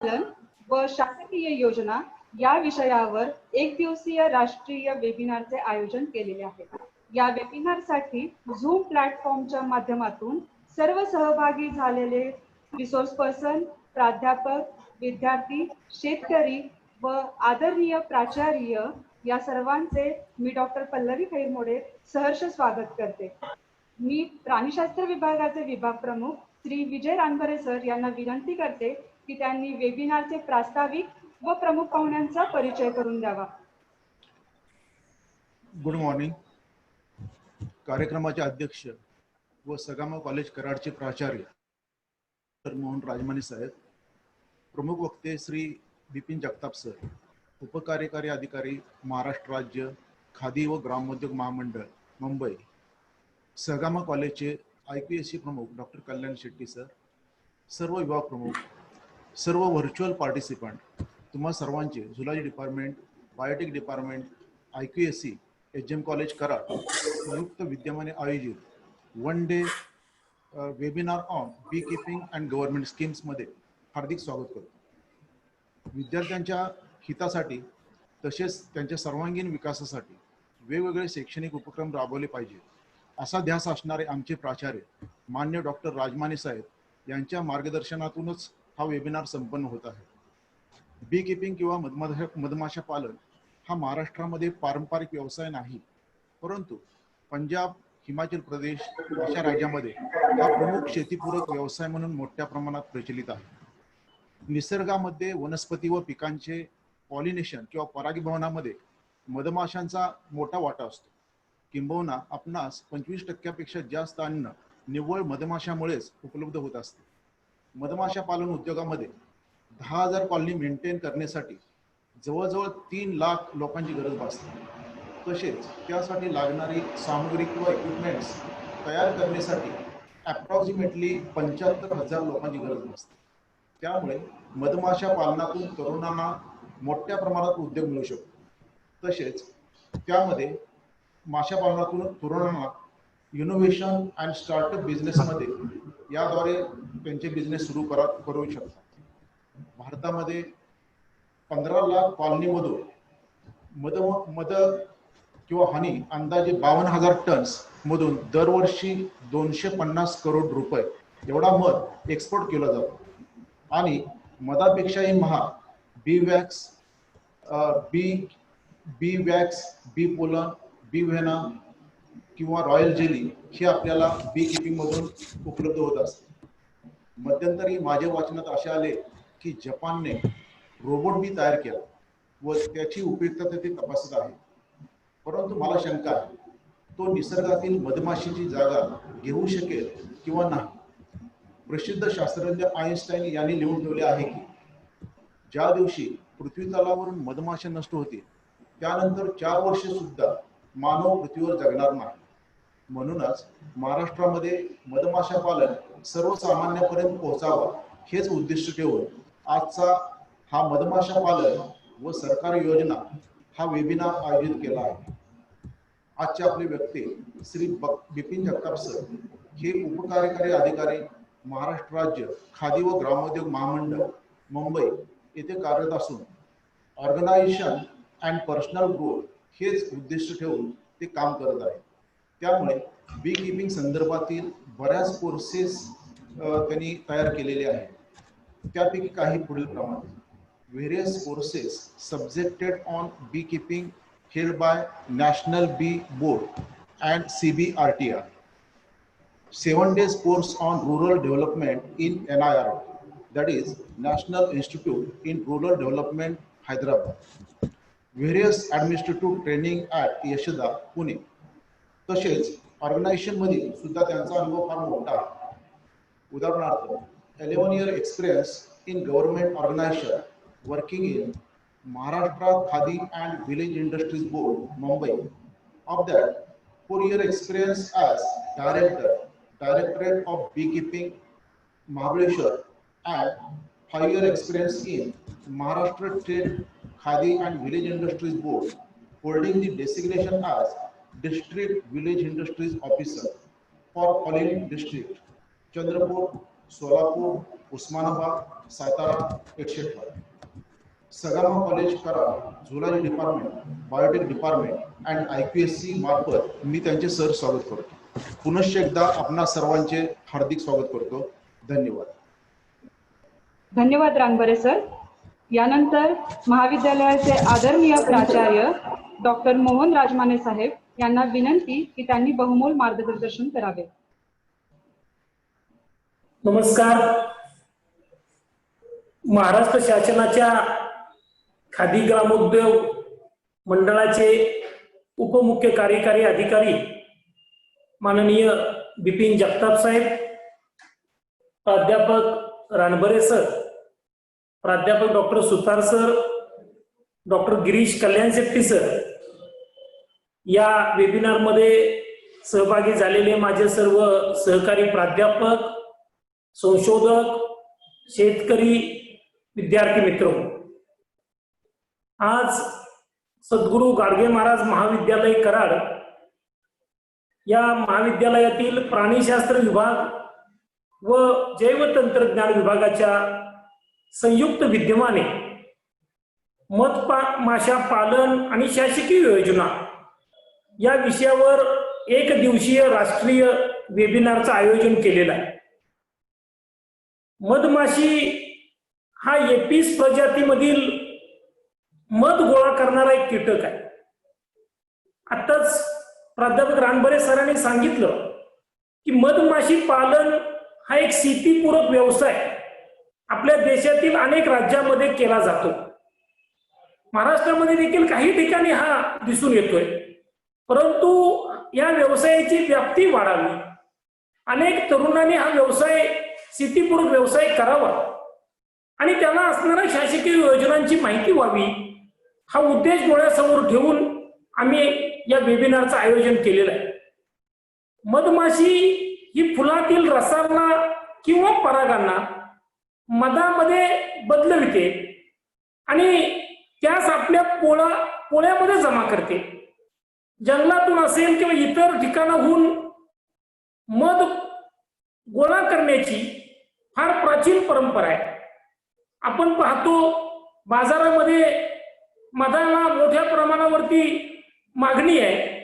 पालन व शासकीय योजना या विषयावर एक दिवसीय राष्ट्रीय वेबिनारचे आयोजन केलेले आहे। या वेबिनारसाठी झूम प्लॅटफॉर्मच्या माध्यमातून सर्व सहभागी झालेले रिसोर्स पर्सन, प्राध्यापक, विद्यार्थी, शेतकरी व आदरणीय प्राचार्य या सर्वांचे मी डॉक्टर पल्लवी खैरमोडे सहर्ष स्वागत करते। मी प्राणीशास्त्र विभागाचे विभाग प्रमुख श्री विजय रानभरे सर यांना विनंती करते की त्यांनी वेबिनारचे प्रास्ताविक व प्रमुख पाहुण्यांचा परिचय करून द्यावा। Good morning. कार्यक्रमाचे अध्यक्ष व सगामा कॉलेज कराडचे प्राचार्य डॉक्टर मोहन राजमानी साहेब, प्रमुख वक्ते श्री बिपिन जगताप सर, उपकार्यकारी अधिकारी महाराष्ट्र राज्य खादी व ग्रामोद्योग महामंडळ मुंबई, सगामा कॉलेजचे IPSC प्रमुख डॉक्टर कल्याण शेट्टी सर, सर्व विभाग प्रमुख, सर्व व्हर्च्युअल पार्टिसिपंट, तुम्हा सर्वांचे zoology department, biotech department, IQSC HM college Karad संयुक्त विद्यमाने आयोजित one day webinar on bee keeping and government schemes मध्ये हार्दिक स्वागत करतो। विद्यार्थ्यांच्या हितासाठी तसेच त्यांच्या सर्वांगीण विकासासाठी वेगवेगळे शैक्षणिक उपक्रम राबवले पाहिजे असा ध्यास असणारे आमचे प्राचार्य मान्य डॉक्टर राजमानी साहेब यांच्या मार्गदर्शनातूनच हा वेबिनार संपन्न होत आहे। बी कीपिंग किंवा मधमाशा पालन हा महाराष्ट्रामध्ये पारंपरिक व्यवसाय नाही, परंतु पंजाब, हिमाचल प्रदेश अशा राज्यामध्ये हा प्रमुख शेतीपूरक व्यवसाय म्हणून मोठ्या प्रमाणात प्रचलित आहे। निसर्गामध्ये वनस्पती व पिकांचे पॉलिनेशन किंवा परागीभवनामध्ये मधमाशांचा मोठा वाटा असतो। किंबहुना आपणास 25% जास्त अन्न निव्वळ मधमाशामुळेच उपलब्ध होत असते। मधमाशा पालन उद्योगामध्ये 10,000 कॉलनी मेंटेन करण्यासाठी जवळजवळ 3 लाख लोकांची गरज भासते। तसेच त्यासाठी लागणारी सामग्री किंवा इक्विपमेंट्स तयार करण्यासाठी अप्रॉक्सिमेटली 75,000 लोकांची गरज भासते। त्यामुळे मधमाशा पालनातून तरुणांना मोठ्या प्रमाणात उद्योग मिळू शकतो। तसेच त्यामध्ये माशा पालनातून तरुणांना इनोव्हेशन अँड स्टार्टअप बिझनेसमध्ये याद्वारे त्यांचे बिझनेस सुरू करू शकतात। भारतामध्ये 15 लाख कॉलनीमधून मध किंवा हनी अंदाजे 52,000 टन्स मधून दरवर्षी 250 करोड रुपये एवढा मध एक्सपोर्ट केला जातो। आणि मधापेक्षाही महाग बी वॅक्स, बी पोलन, बी व्हेना किंवा रॉयल जेली हे आपल्याला बी कीपिंग मधून उपलब्ध होत असते। मध्यंतरी माझ्या वाचनात असे आले की जपानने रोबोट बी तयार केला व त्याची उपयुक्तता ते तपासत आहे, परंतु मला शंका आहे तो निसर्गातील मधमाशीची जागा घेऊ शकेल किंवा नाही। प्रसिद्ध शास्त्रज्ञ आइन्स्टाईन यांनी लिहून ठेवले आहे की ज्या दिवशी पृथ्वी तलावरून मधमाशा नष्ट होतील त्यानंतर 4 वर्षे सुद्धा मानव पृथ्वीवर जगणार नाही। म्हणूनच महाराष्ट्रामध्ये मधमाशा पालन सर्वसामान्यांपर्यंत पोहोचावा हेच उद्दिष्ट ठेवून आजचा हा मधमाशा पालन व सरकारी योजना हा वेबिनार आयोजित केला आहे। आजचे आपले वक्ते श्री बिपिन जगताप सर हे उपकार्यकारी अधिकारी महाराष्ट्र राज्य खादी व ग्रामोद्योग महामंडळ मुंबई येथे कार्यरत असून ऑर्गनायझेशन अँड पर्सनल ग्रोथ हेच उद्दिष्ट ठेवून ते काम करत आहेत। त्यामुळे बी कीपिंग संदर्भातील बऱ्याच कोर्सेस त्यांनी तयार केलेले आहेत। त्यापैकी काही पुढील प्रमाणे various courses subjected on beekeeping held by National Bee Board and CBRTR, 7 days course on rural development in NIR, that is National Institute in Rural Development, Hyderabad, various administrative training at Yashoda, Pune. तसेच organisation मध्ये सुद्धा त्यांचा अनुभव फार मोठा आहे। उदाहरणार्थ 11 year experience in government organization working in Maharashtra Khadi and Village Industries Board, Mumbai. Of that, 4-year experience as Directorate of Beekeeping, Mahabaleshwar, and 5-year experience in Maharashtra State Khadi and Village Industries Board, holding the designation as District Village Industries Officer for following district: Chandrapur, Solapur, Usmanabad, Satara 118. सगामा college Karad zoology department, biotech department and IQSC मार्फत मी त्यांचे sir स्वागत करतो. पुनश्च एकदा आपणा सर्वांचे हार्दिक स्वागत करतो. धन्यवाद. धन्यवाद रानबरे सर. यानंतर महाविद्यालयाचे आदरणीय प्राचार्य डॉक्टर मोहन राजमाने साहेब यांना विनंती की त्यांनी बहुमोल मार्गदर्शन करावे. नमस्कार. महाराष्ट्र शासनाच्या खादी ग्रामोद्योग मंडळाचे उपमुख्य कार्यकारी अधिकारी माननीय बिपिन जगताप साहेब, प्राध्यापक रानबरे सर, प्राध्यापक डॉक्टर सुतार सर, डॉक्टर गिरीश कल्याण शेट्टी सर, या वेबिनार मध्ये सहभागी झालेले माझे सर्व सहकारी प्राध्यापक, संशोधक, शेतकरी, विद्यार्थी मित्र, आज सद्गुरू गाडगे महाराज महाविद्यालय कराड या महाविद्यालयातील प्राणीशास्त्र विभाग व जैवतंत्रज्ञान विभागाच्या संयुक्त विद्यमाने मधमाशा पालन आणि शासकीय योजना या विषयावर एक दिवसीय राष्ट्रीय वेबिनारचं आयोजन केलेलं आहे. मधमाशी हा एपिस प्रजातीमधील मध गोळा करणारा एक कीटक आहे. आताच प्राध्यापक रानबरे सरांनी सांगितलं की मधमाशी पालन हा एक शेतीपूरक व्यवसाय आपल्या देशातील अनेक राज्यांमध्ये केला जातो. महाराष्ट्रामध्ये देखील काही ठिकाणी हा दिसून येतोय. परंतु या व्यवसायाची व्याप्ती वाढावी, अनेक तरुणांनी हा व्यवसाय शेतीपूरक व्यवसाय करावा आणि त्याला असणाऱ्या शासकीय योजनांची माहिती व्हावी, हा उद्देश डोळ्यासमोर ठेवून आम्ही या वेबिनारचं आयोजन केलेलं आहे. मधमाशी ही फुलातील रसांना किंवा परागांना मधामध्ये बदलविते आणि त्यास आपल्या पोळ्यामध्ये जमा करते. जंगलातून असेल किंवा इतर ठिकाणाहून मध गोळा करण्याची फार प्राचीन परंपरा आहे. आपण पाहतो बाजारामध्ये मधाला मोठ्या प्रमाणावरती मागणी आहे,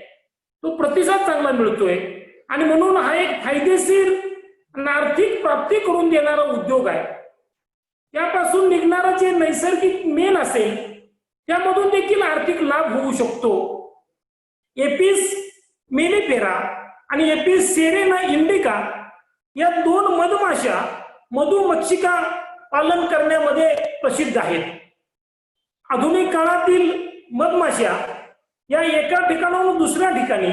तो प्रतिसाद चांगला मिळतोय आणि म्हणून हा एक फायदेशीर आणि आर्थिक प्राप्ती करून देणारा उद्योग आहे. त्यापासून निघणारा जे नैसर्गिक मेण असेल त्यामधून देखील आर्थिक लाभ होऊ शकतो. एपिस मेलिफेरा आणि एपिस सेरेना इंडिका या दोन मधमाशा मधुमक्षिका पालन करण्यामध्ये प्रसिद्ध आहेत. आधुनिक काळातील मधमाशा या एका ठिकाणाहून दुसऱ्या ठिकाणी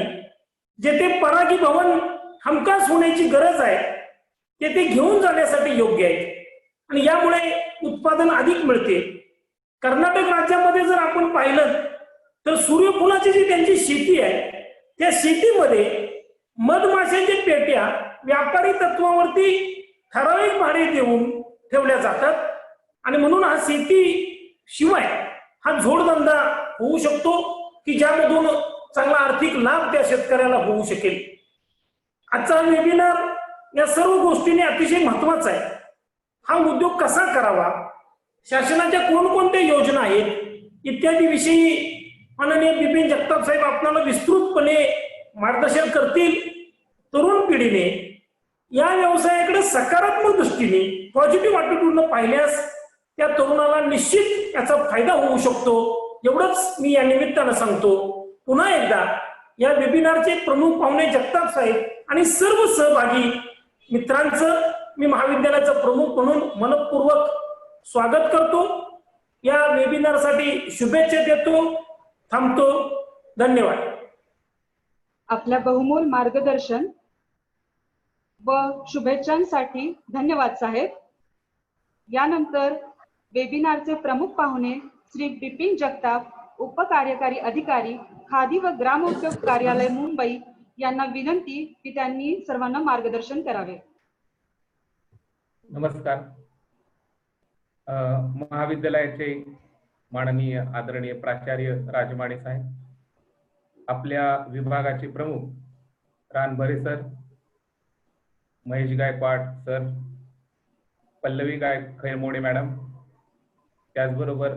जेथे परागीभवन हमखास होण्याची गरज आहे तेथे घेऊन जाण्यासाठी योग्य आहे आणि यामुळे उत्पादन अधिक मिळते. कर्नाटक राज्यामध्ये जर आपण पाहिलं तर सूर्यफुलाची जी त्यांची शेती आहे त्या शेतीमध्ये मधमाशांच्या पेट्या व्यापारी तत्वावरती ठराविक भाडे देऊन ठेवल्या जातात आणि म्हणून हा शेती शिवाय हा जोडधंदा होऊ शकतो की ज्यामधून चांगला आर्थिक लाभ त्या शेतकऱ्याला होऊ शकेल. आजचा वेबिनार या सर्व गोष्टींनी अतिशय महत्वाचा आहे. हा उद्योग कसा करावा, शासनाच्या कोणकोणत्या योजना आहेत इत्यादी विषयी माननीय बिपिन जगताप साहेब आपल्याला विस्तृतपणे मार्गदर्शन करतील. तरुण पिढीने या व्यवसायाकडे सकारात्मक दृष्टीने पॉझिटिव्ह अॅटिट्यूडने पाहिल्यास त्या तरुणाला निश्चित याचा फायदा होऊ शकतो. एवढंच मी या निमित्तानं सांगतो. पुन्हा एकदा या वेबिनारचे प्रमुख पाहुणे जगताप साहेब आणि सर्व सहभागी मित्रांचं मी महाविद्यालयाचा प्रमुख म्हणून मनपूर्वक स्वागत करतो. या वेबिनारसाठी शुभेच्छा देतो. थांबतो. धन्यवाद. आपल्या बहुमोल मार्गदर्शन व शुभेच्छांसाठी धन्यवाद साहेब. यानंतर वेबिनारचे प्रमुख पाहुणे श्री बिपिन जगताप, उपकार्यकारी अधिकारी, खादी व ग्रामोद्योग कार्यालय मुंबई यांना विनंती की त्यांनी सर्वांना मार्गदर्शन करावे. नमस्कार. महाविद्यालयाचे माननीय आदरणीय प्राचार्य राजमाने साहेब, आपल्या विभागाचे प्रमुख Ranbare sir, Mahesh Gaikwad sir, Pallavi Khairmode madam, त्याचबरोबर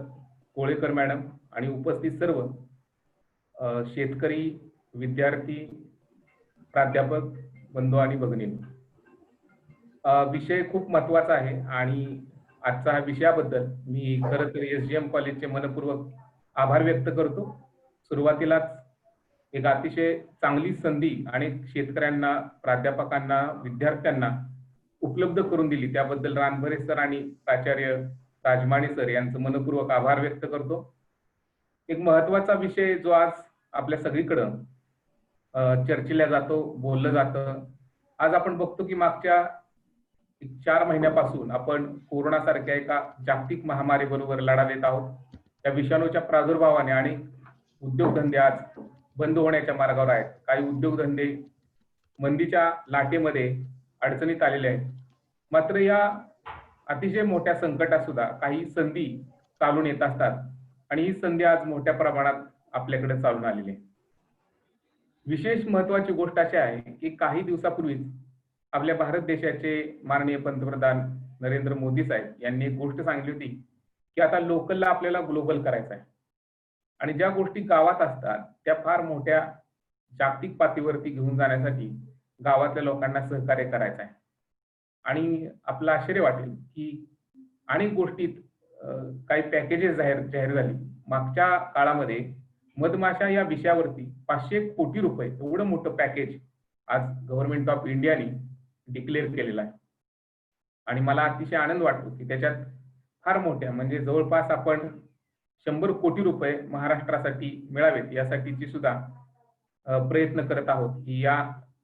कोळेकर मॅडम आणि उपस्थित सर्व शेतकरी, विद्यार्थी, प्राध्यापक बंधू आणि भगिनींनो, विषय खूप महत्वाचा आहे आणि आजच्या विषयाबद्दल मी खरं तर SGM कॉलेजचे मनपूर्वक आभार व्यक्त करतो. सुरुवातीलाच एक अतिशय चांगली संधी अनेक शेतकऱ्यांना, प्राध्यापकांना, विद्यार्थ्यांना उपलब्ध करून दिली त्याबद्दल रानभरे सर आणि प्राचार्य राजमाणे सर यांचं मनपूर्वक आभार व्यक्त करतो. एक महत्वाचा विषय जो आज आपल्या सगळीकडं चर्चेला जातो, बोललं जातं. आज आपण बघतो की मागच्या 4 महिन्यापासून आपण कोरोनासारख्या एका जागतिक महामारी बरोबर लढा देत आहोत. त्या विषाणूच्या प्रादुर्भावाने अनेक उद्योगधंदे आज बंद होण्याच्या मार्गावर आहेत. काही उद्योगधंदे मंदीच्या लाटेमध्ये अडचणीत आलेले आहेत. मात्र या अतिशय मोठ्या संकटात सुद्धा काही संधी चालून येत असतात आणि ही संधी आज मोठ्या प्रमाणात आपल्याकडे चालून आलेली आहे. विशेष महत्वाची गोष्ट अशी आहे की काही दिवसापूर्वीच आपल्या भारत देशाचे माननीय पंतप्रधान नरेंद्र मोदी साहेब यांनी एक गोष्ट सांगितली होती की आता लोकलला आपल्याला ग्लोबल करायचं आहे आणि ज्या गोष्टी गावात असतात त्या फार मोठ्या जागतिक पातळीवरती घेऊन जाण्यासाठी गावातल्या लोकांना सहकार्य करायचं आहे. आणि आपलं आश्चर्य वाटेल की अनेक गोष्टीत काही पॅकेजेस जाहीर झाली. मागच्या काळामध्ये मधमाशा या विषयावरती 500 कोटी रुपये एवढं मोठं पॅकेज आज गव्हर्नमेंट ऑफ इंडियाने डिक्लेअर केलेला आहे आणि मला अतिशय आनंद वाटतो की त्याच्यात फार मोठ्या म्हणजे जवळपास आपण 100 कोटी रुपये महाराष्ट्रासाठी मिळावेत यासाठीची सुद्धा प्रयत्न करत आहोत की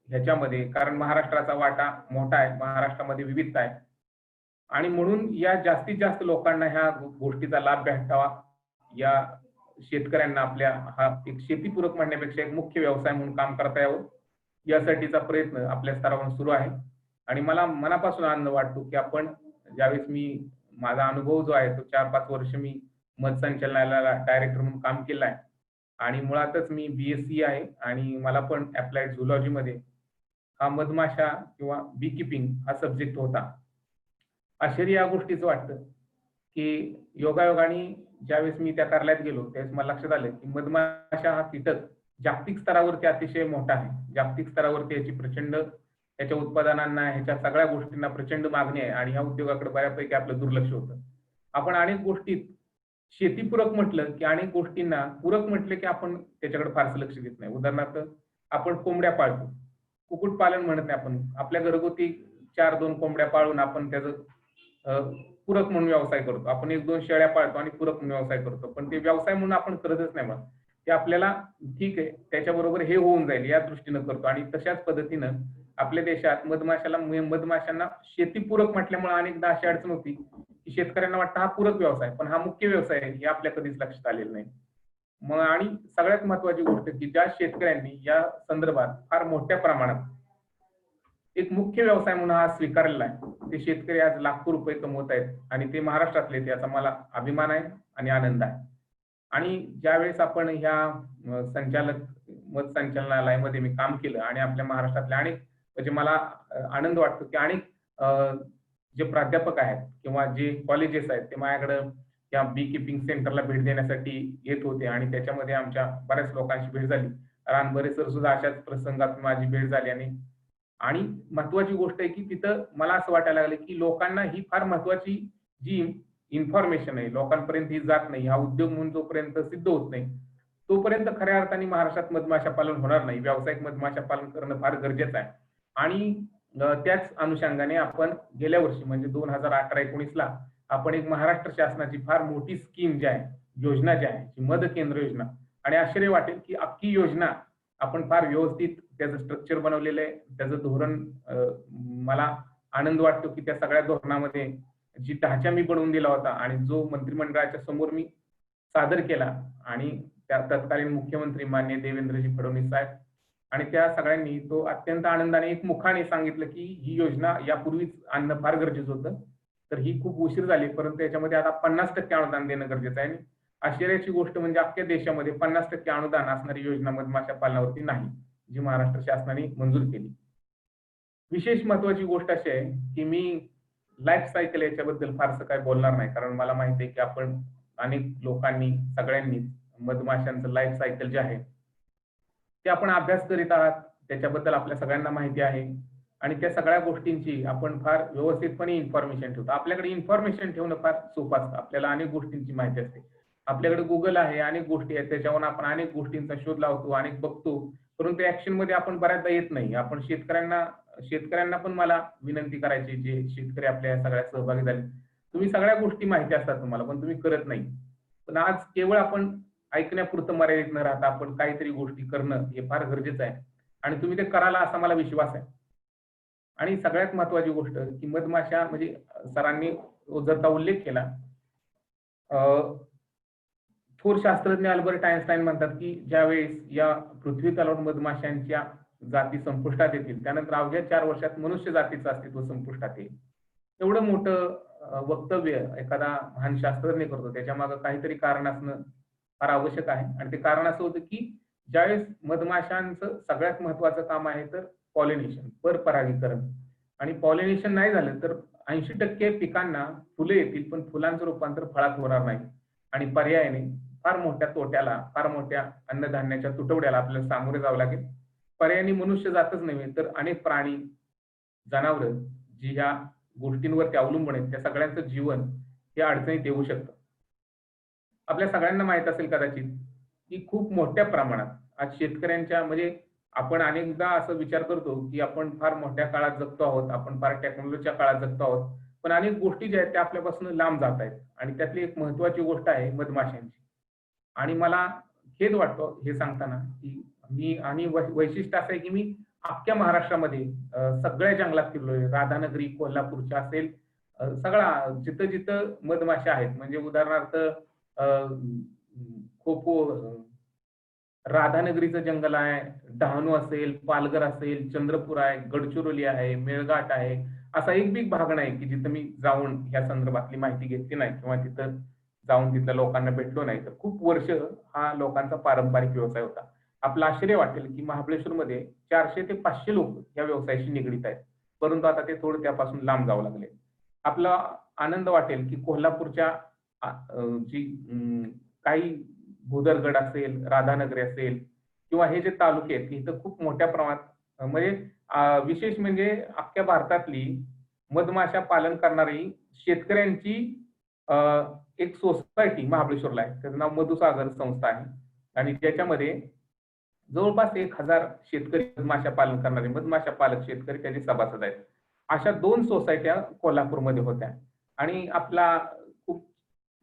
ह्याच्यामध्ये, कारण महाराष्ट्राचा वाटा मोठा आहे, महाराष्ट्रामध्ये विविधता आहे आणि म्हणून या जास्तीत जास्त लोकांना ह्या गोष्टीचा लाभ भेटावा, या शेतकऱ्यांना आपल्या हा एक शेतीपूरक म्हणण्यापेक्षा एक मुख्य व्यवसाय म्हणून काम करता यावं यासाठीचा प्रयत्न आपल्या स्तरावर सुरू आहे. आणि मला मनापासून आनंद वाटतो की आपण ज्यावेळेस माझा अनुभव जो आहे तो 4-5 वर्ष मी मध संचालनालयाला डायरेक्टर म्हणून काम केलं आहे आणि मुळातच मी BSc आहे आणि मला पण अप्लाइड झुलॉजी मध्ये हा मधमाशा किंवा बी किपिंग हा सब्जेक्ट होता. आश्चर्य या गोष्टीचं वाटतं की योगायोगाने ज्यावेळेस मी त्या कार्यालयात गेलो त्यावेळेस मला लक्षात आलं की मधमाशा हा कीटक जागतिक स्तरावरती अतिशय मोठा आहे. जागतिक स्तरावरती याची प्रचंड, याच्या उत्पादनांना, ह्याच्या सगळ्या गोष्टींना प्रचंड मागणी आहे आणि ह्या उद्योगाकडे बऱ्यापैकी आपलं दुर्लक्ष होतं. आपण अनेक गोष्टीत शेतीपूरक म्हटलं की अनेक गोष्टींना पूरक म्हटलं की आपण त्याच्याकडे फारसं लक्ष देत नाही. उदाहरणार्थ आपण कोंबड्या पाळतो, कुक्कुटपालन म्हणत नाही आपण, आपल्या घरगुती 4-2 कोंबड्या पाळून आपण त्याचं पूरक म्हणून व्यवसाय करतो. आपण 1-2 शेळ्या पाळतो आणि पूरक म्हणून व्यवसाय करतो, पण ते व्यवसाय म्हणून आपण करतच नाही. मग ते आपल्याला ठीक आहे त्याच्याबरोबर हे होऊन जाईल या दृष्टीनं करतो. आणि तशाच पद्धतीनं आपल्या देशात मधमाशांना शेतीपूरक म्हटल्यामुळे अनेकदा अशी अडचण होती की शेतकऱ्यांना वाटतं हा पूरक व्यवसाय, पण हा मुख्य व्यवसाय आहे हे आपल्या कधीच लक्षात आलेलं नाही. मग आणि सगळ्यात महत्वाची गोष्ट की ज्या शेतकऱ्यांनी या संदर्भात फार मोठ्या प्रमाणात एक मुख्य व्यवसाय म्हणून हा स्वीकारलेला आहे, ते शेतकरी आज लाखो रुपये कमवत आहेत आणि ते महाराष्ट्रातले, त्याचा मला अभिमान आहे आणि आनंद आहे. आणि ज्यावेळेस आपण ह्या मध संचालनालयामध्ये मी काम केलं आणि आपल्या महाराष्ट्रातल्या अनेक, म्हणजे मला आनंद वाटतो की अनेक जे प्राध्यापक आहेत किंवा जे कॉलेजेस आहेत ते माझ्याकडे त्या बी किपिंग सेंटरला भेट देण्यासाठी येत होते आणि त्याच्यामध्ये आमच्या बऱ्याच लोकांशी भेट झाली. रानभरे सर सुद्धा अशाच प्रसंगात माझी भेट झाली. आणि महत्वाची गोष्ट आहे की तिथं मला असं वाटायला लागलं की लोकांना ही फार महत्वाची जी इन्फॉर्मेशन आहे लोकांपर्यंत ही जात नाही. हा उद्योग म्हणून जोपर्यंत सिद्ध होत नाही तोपर्यंत खऱ्या अर्थाने महाराष्ट्रात मधमाशा पालन होणार नाही. व्यावसायिक मधमाशा पालन करणं फार गरजेचं आहे. आणि त्याच अनुषंगाने आपण गेल्या वर्षी म्हणजे 2018-19ला आपण एक महाराष्ट्र शासनाची फार मोठी स्कीम जी आहे, योजना जी आहे, मध केंद्र योजना, आणि आश्चर्य वाटेल की अख्खी योजना आपण फार व्यवस्थित त्याचं स्ट्रक्चर बनवलेलं आहे, त्याचं धोरण, मला आनंद वाटतो की त्या सगळ्या धोरणामध्ये जी ढाचा मी बनवून दिला होता आणि जो मंत्रिमंडळाच्या समोर मी सादर केला आणि त्या तत्कालीन मुख्यमंत्री माननीय देवेंद्रजी फडणवीस साहेब आणि त्या सगळ्यांनी तो अत्यंत आनंदाने एकमुखाने सांगितलं की ही योजना यापूर्वीच आणणं फार गरजेचं होतं, तर ही खूप उशीर झाली, परंतु याच्यामध्ये आता 50% अनुदान देणं गरजेचं आहे. आणि आश्चर्याची गोष्ट म्हणजे अख्ख्या देशामध्ये 50% अनुदान असणारी योजना मधमाशा पालनावरती नाही, जी महाराष्ट्र शासनाने मंजूर केली. विशेष महत्वाची गोष्ट अशी आहे की मी लाईफ सायकल याच्याबद्दल फारसं काय बोलणार नाही, कारण मला माहिती आहे की आपण अनेक लोकांनी सगळ्यांनी मधमाशांचं लाईफ सायकल जे आहे ते आपण अभ्यास करीत आहात, त्याच्याबद्दल आपल्या सगळ्यांना माहिती आहे आणि त्या सगळ्या गोष्टींची आपण फार व्यवस्थितपणे इन्फॉर्मेशन ठेवतो. आपल्याकडे इन्फॉर्मेशन ठेवणं फार सोपं असतं. आपल्याला अनेक गोष्टींची माहिती असते. आपल्याकडे गुगल आहे, अनेक गोष्टी आहेत, त्याच्यावरून आपण अनेक गोष्टींचा शोध लावतो, अनेक बघतो, परंतु ऍक्शन मध्ये आपण बऱ्याचदा येत नाही. आपण शेतकऱ्यांना पण मला विनंती करायची, जे शेतकरी आपल्या या सगळ्या सहभागी झाले, तुम्ही सगळ्या गोष्टी माहिती असतात तुम्हाला, पण तुम्ही करत नाही. पण आज केवळ आपण ऐकण्यापुरतं मर्यादित न राहता आपण काहीतरी गोष्टी करणं हे फार गरजेचं आहे आणि तुम्ही ते कराल असा मला विश्वास आहे. आणि सगळ्यात महत्वाची गोष्ट की मधमाशा म्हणजे सरांनी जरचा उल्लेख केला, थोर शास्त्रज्ञ अल्बर्ट आइन्स्टाईन म्हणतात की ज्यावेळेस या पृथ्वी तलावर मधमाशांच्या जाती संपुष्टात येतील, त्यानंतर अवघ्या 4 वर्षात मनुष्य जातीचं अस्तित्व संपुष्टात येईल. एवढं मोठं वक्तव्य एखादा महान शास्त्रज्ञ करतो, त्याच्या मागे काहीतरी कारण असणं फार आवश्यक आहे. आणि ते कारण असं होतं की ज्यावेळेस मधमाशांचं सगळ्यात महत्वाचं काम आहे तर पॉलिनेशन, परपरागीकरण, आणि पॉलिनेशन नाही झालं तर 80% पिकांना फुले येतील, पण फुलांचं रूपांतर फळात होणार नाही आणि पर्यायाने फार मोठ्या तोट्याला, फार मोठ्या अन्नधान्याच्या तुटवड्याला आपल्याला सामोरे जावं लागेल. पर्यायाने मनुष्य जातच नव्हे तर अनेक प्राणी, जनावर जी ह्या गोष्टींवरती अवलंबून आहेत, त्या सगळ्यांचं जीवन हे अडचणीत येऊ शकतं. आपल्या सगळ्यांना माहित असेल कदाचित की खूप मोठ्या प्रमाणात आज शेतकऱ्यांच्या म्हणजे आपण अनेकदा असं विचार करतो की आपण फार मोठ्या काळात जगतो आहोत, आपण फार टेक्नॉलॉजीच्या काळात जगतो आहोत, पण अनेक गोष्टी ज्या आहेत त्या आपल्यापासून लांब जात आहेत आणि त्यातली एक महत्वाची गोष्ट आहे मधमाशांची. आणि मला खेद वाटतो हे सांगताना की मी आणि वैशिष्ट्य असं आहे की मी अख्ख्या महाराष्ट्रामध्ये सगळ्या जंगलात फिरलोय. राधानगरी कोल्हापूरच्या असेल, सगळा जिथं जिथं मधमाशा आहेत, म्हणजे उदाहरणार्थ खोपो, राधानगरीचं जंगल आहे, डहाणू असेल, पालघर असेल, चंद्रपूर आहे, गडचिरोली आहे, मेळघाट आहे, असा एक बी भाग नाही की जिथं मी जाऊन या संदर्भातली माहिती घेतली नाही किंवा तिथं जाऊन तिथल्या लोकांना भेटलो नाही. तर खूप वर्ष हा लोकांचा पारंपरिक व्यवसाय होता. आपलं आश्चर्य वाटेल की महाबळेश्वरमध्ये 400 ते 500 लोक या व्यवसायाशी निगडीत आहेत, परंतु आता ते थोडं त्यापासून लांब जावं लागले. आपला आनंद वाटेल की कोल्हापूरच्या जी काही भुदरगड असेल, राधानगरी असेल किंवा हे जे तालुके आहेत इथं खूप मोठ्या प्रमाणात म्हणजे विशेष म्हणजे अख्ख्या भारतातली मधमाशा पालन करणारी शेतकऱ्यांची एक सोसायटी महाबळेश्वरला आहे. त्याचं नाव मधुसागर संस्था आहे आणि त्याच्यामध्ये जवळपास 1000 शेतकरी मधमाशा पालन करणारे, मधमाशा पालक शेतकरी त्याचे सभासद आहेत. अशा 2 सोसायट्या कोल्हापूरमध्ये होत्या आणि आपला खूप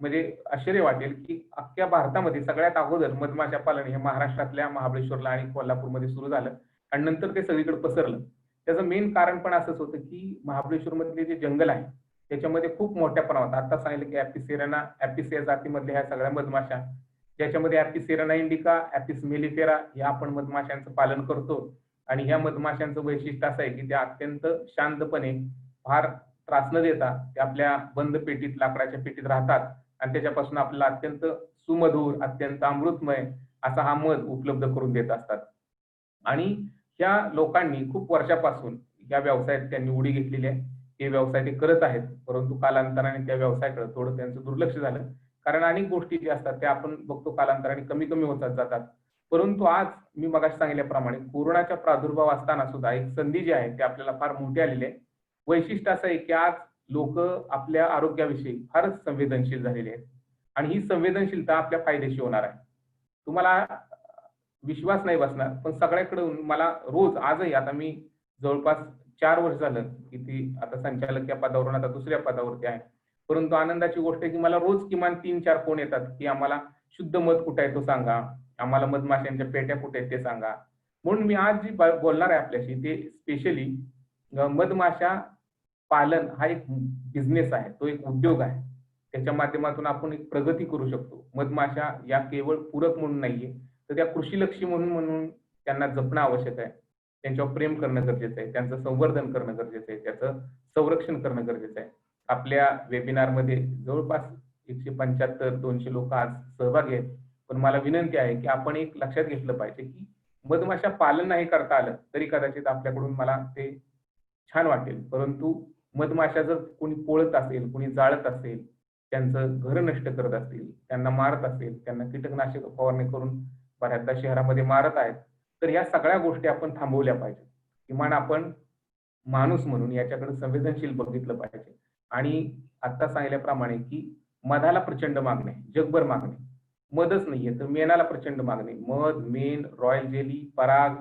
म्हणजे आश्चर्य वाटेल की अख्ख्या भारतामध्ये सगळ्यात अगोदर मधमाशा पालन हे महाराष्ट्रातल्या महाबळेश्वरला आणि कोल्हापूरमध्ये सुरू झालं आणि नंतर ते सगळीकडे पसरलं. त्याचं मेन कारण पण असंच होतं की महाबळेश्वरमधले जे जंगल आहे त्याच्यामध्ये खूप मोठ्या प्रमाणात, आता सांगितलं की ऍपिसिया जातीमधल्या ह्या सगळ्या मधमाशा, ज्याच्यामध्ये ऍपिसेराना इंडिका, ऍपिस मेलिफेरा या आपण मधमाशांचं पालन करतो. आणि ह्या मधमाशांचं वैशिष्ट्य असं आहे की त्या अत्यंत शांतपणे, फार त्रास न देता ते आपल्या बंद पेटीत, लाकडाच्या पेटीत राहतात आणि त्याच्यापासून आपल्याला अत्यंत सुमधुर, अत्यंत अमृतमय असा हा मध उपलब्ध करून देत असतात. आणि ह्या लोकांनी खूप वर्षापासून या व्यवसायात त्यांनी उडी घेतलेली आहे. हे व्यवसाय ते करत आहेत, परंतु कालांतराने त्या व्यवसायाकडे थोडं त्यांचं दुर्लक्ष झालं, कारण अनेक गोष्टी ज्या असतात त्या आपण बघतो कालांतराने कमी कमी होत जातात. परंतु आज मी मगाशी सांगितल्याप्रमाणे कोरोनाचा प्रादुर्भाव असताना सुद्धा एक संधी जी आहे ती आपल्याला फार मोठी आलेली आहे. वैशिष्ट्य असं आहे की आज लोक आपल्या आरोग्याविषयी फारच संवेदनशील झालेले आहेत आणि ही संवेदनशीलता आपल्या फायदेशी होणार आहे. तुम्हाला विश्वास नाही बसणार, पण सगळ्याकडून मला रोज, आजही, आता मी जवळपास 4 वर्ष झालं किती आता संचालक या पदावरून आता दुसऱ्या पदावरती आहे, परंतु आनंदाची गोष्ट आहे की मला रोज किमान 3-4 फोन येतात की आम्हाला शुद्ध मध कुठे आहे तो सांगा, आम्हाला मधमाशांच्या पेट्या कुठे आहेत ते सांगा. म्हणून मी आज जी बोलणार आहे आपल्याशी ते स्पेशली मधमाशा पालन हा एक बिझनेस आहे, तो एक उद्योग आहे. त्याच्या माध्यमातून आपण एक प्रगती करू शकतो. मधमाशा या केवळ पूरक म्हणून नाहीये, तर त्या कृषीलक्षी म्हणून त्यांना जपणं आवश्यक आहे. त्यांच्यावर प्रेम करणं गरजेचं आहे, त्यांचं संवर्धन करणं गरजेचं आहे, त्याचं संरक्षण करणं गरजेचं आहे. आपल्या वेबिनारमध्ये जवळपास 175-200 लोक आज सहभागी आहेत, पण मला विनंती आहे की आपण एक लक्षात घेतलं पाहिजे की मधमाशा पालन नाही करता आलं तरी कदाचित आपल्याकडून मला ते छान वाटेल, परंतु मधमाशा जर कोणी पोळत असेल, कोणी जाळत असेल, त्यांचं घर नष्ट करत असतील, त्यांना मारत असेल, त्यांना कीटकनाशक फवारणी करून बऱ्याचदा शहरामध्ये मारत आहेत, तर या सगळ्या गोष्टी आपण थांबवल्या पाहिजेत. किमान आपण माणूस म्हणून याच्याकडे संवेदनशील बघितलं पाहिजे. आणि आता सांगितल्याप्रमाणे की मधाला प्रचंड मागणी आहे, जगभर मागणी. मधच नाहीये तर मेणाला प्रचंड मागणी. मध, मेण, रॉयल जेली, पराग,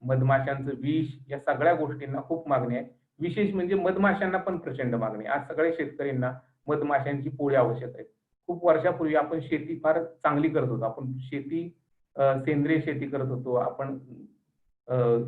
मधमाशांचं विष या सगळ्या गोष्टींना खूप मागणी आहे. विशेष म्हणजे मधमाशांना पण प्रचंड मागणी. आज सगळ्या शेतकऱ्यांना मधमाशांची पोळी आवश्यक आहे. खूप वर्षापूर्वी आपण शेती फार चांगली करत होतो. आपण शेती सेंद्रिय शेती करत होतो. आपण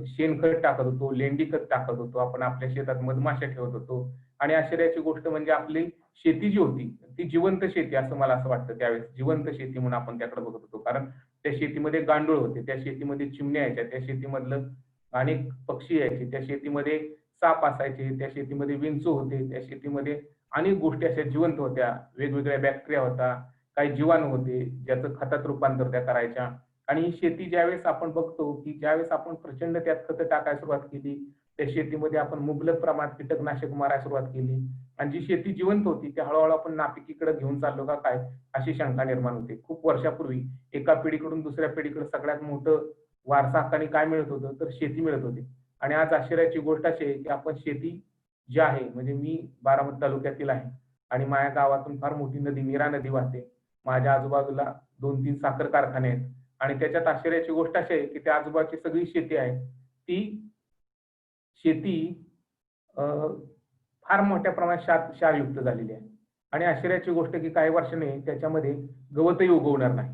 शेणखत टाकत होतो, लेंडी खत टाकत होतो. आपण आपल्या शेतात मधमाशा ठेवत होतो. आणि आश्चर्याची गोष्ट म्हणजे आपली शेती जी होती ती जिवंत शेती, असं मला असं वाटतं त्यावेळेस. जिवंत शेती म्हणून आपण त्याकडे बघत होतो. कारण त्या शेतीमध्ये गांडूळ होते, त्या शेतीमध्ये चिमण्या यायच्या, त्या शेतीमधलं अनेक पक्षी यायचे, त्या शेतीमध्ये साप असायचे, त्या शेतीमध्ये विंचू होते, त्या शेतीमध्ये अनेक गोष्टी अशा जिवंत होत्या. वेगवेगळ्या बॅक्टेरिया होता, काही जीवाणू होते, ज्याचं खतात रूपांतर त्या करायच्या. आणि ही शेती ज्यावेळेस आपण बघतो की ज्यावेळेस आपण प्रचंड त्यात खतं टाकायला सुरुवात केली, त्या शेतीमध्ये आपण मुबलक प्रमाणात कीटकनाशक मारायला सुरुवात केली, आणि जी शेती जिवंत होती ती हळूहळू आपण नापिकीकडे घेऊन चाललो का काय, अशी शंका निर्माण होते. खूप वर्षापूर्वी एका पिढीकडून दुसऱ्या पिढीकडे सगळ्यात मोठं वारसा हक्काने काय मिळत होतं, तर शेती मिळत होती. आणि आज आश्चर्याची गोष्ट अशी आहे की आपण शेती जी आहे, म्हणजे मी बारामती तालुक्यातील आहे आणि माझ्या गावातून फार मोठी नदी नीरा नदी वाहते. माझ्या आजूबाजूला 2-3 साखर कारखाने आहेत. आणि त्याच्यात आश्चर्याची गोष्ट अशी आहे की त्या आजूबाजूची सगळी शेती आहे ती शेती फार मोठ्या प्रमाणात क्षारयुक्त झालेली आहे. आणि आश्चर्याची गोष्ट की काही वर्षांनी त्याच्यामध्ये गवतही उगवणार नाही.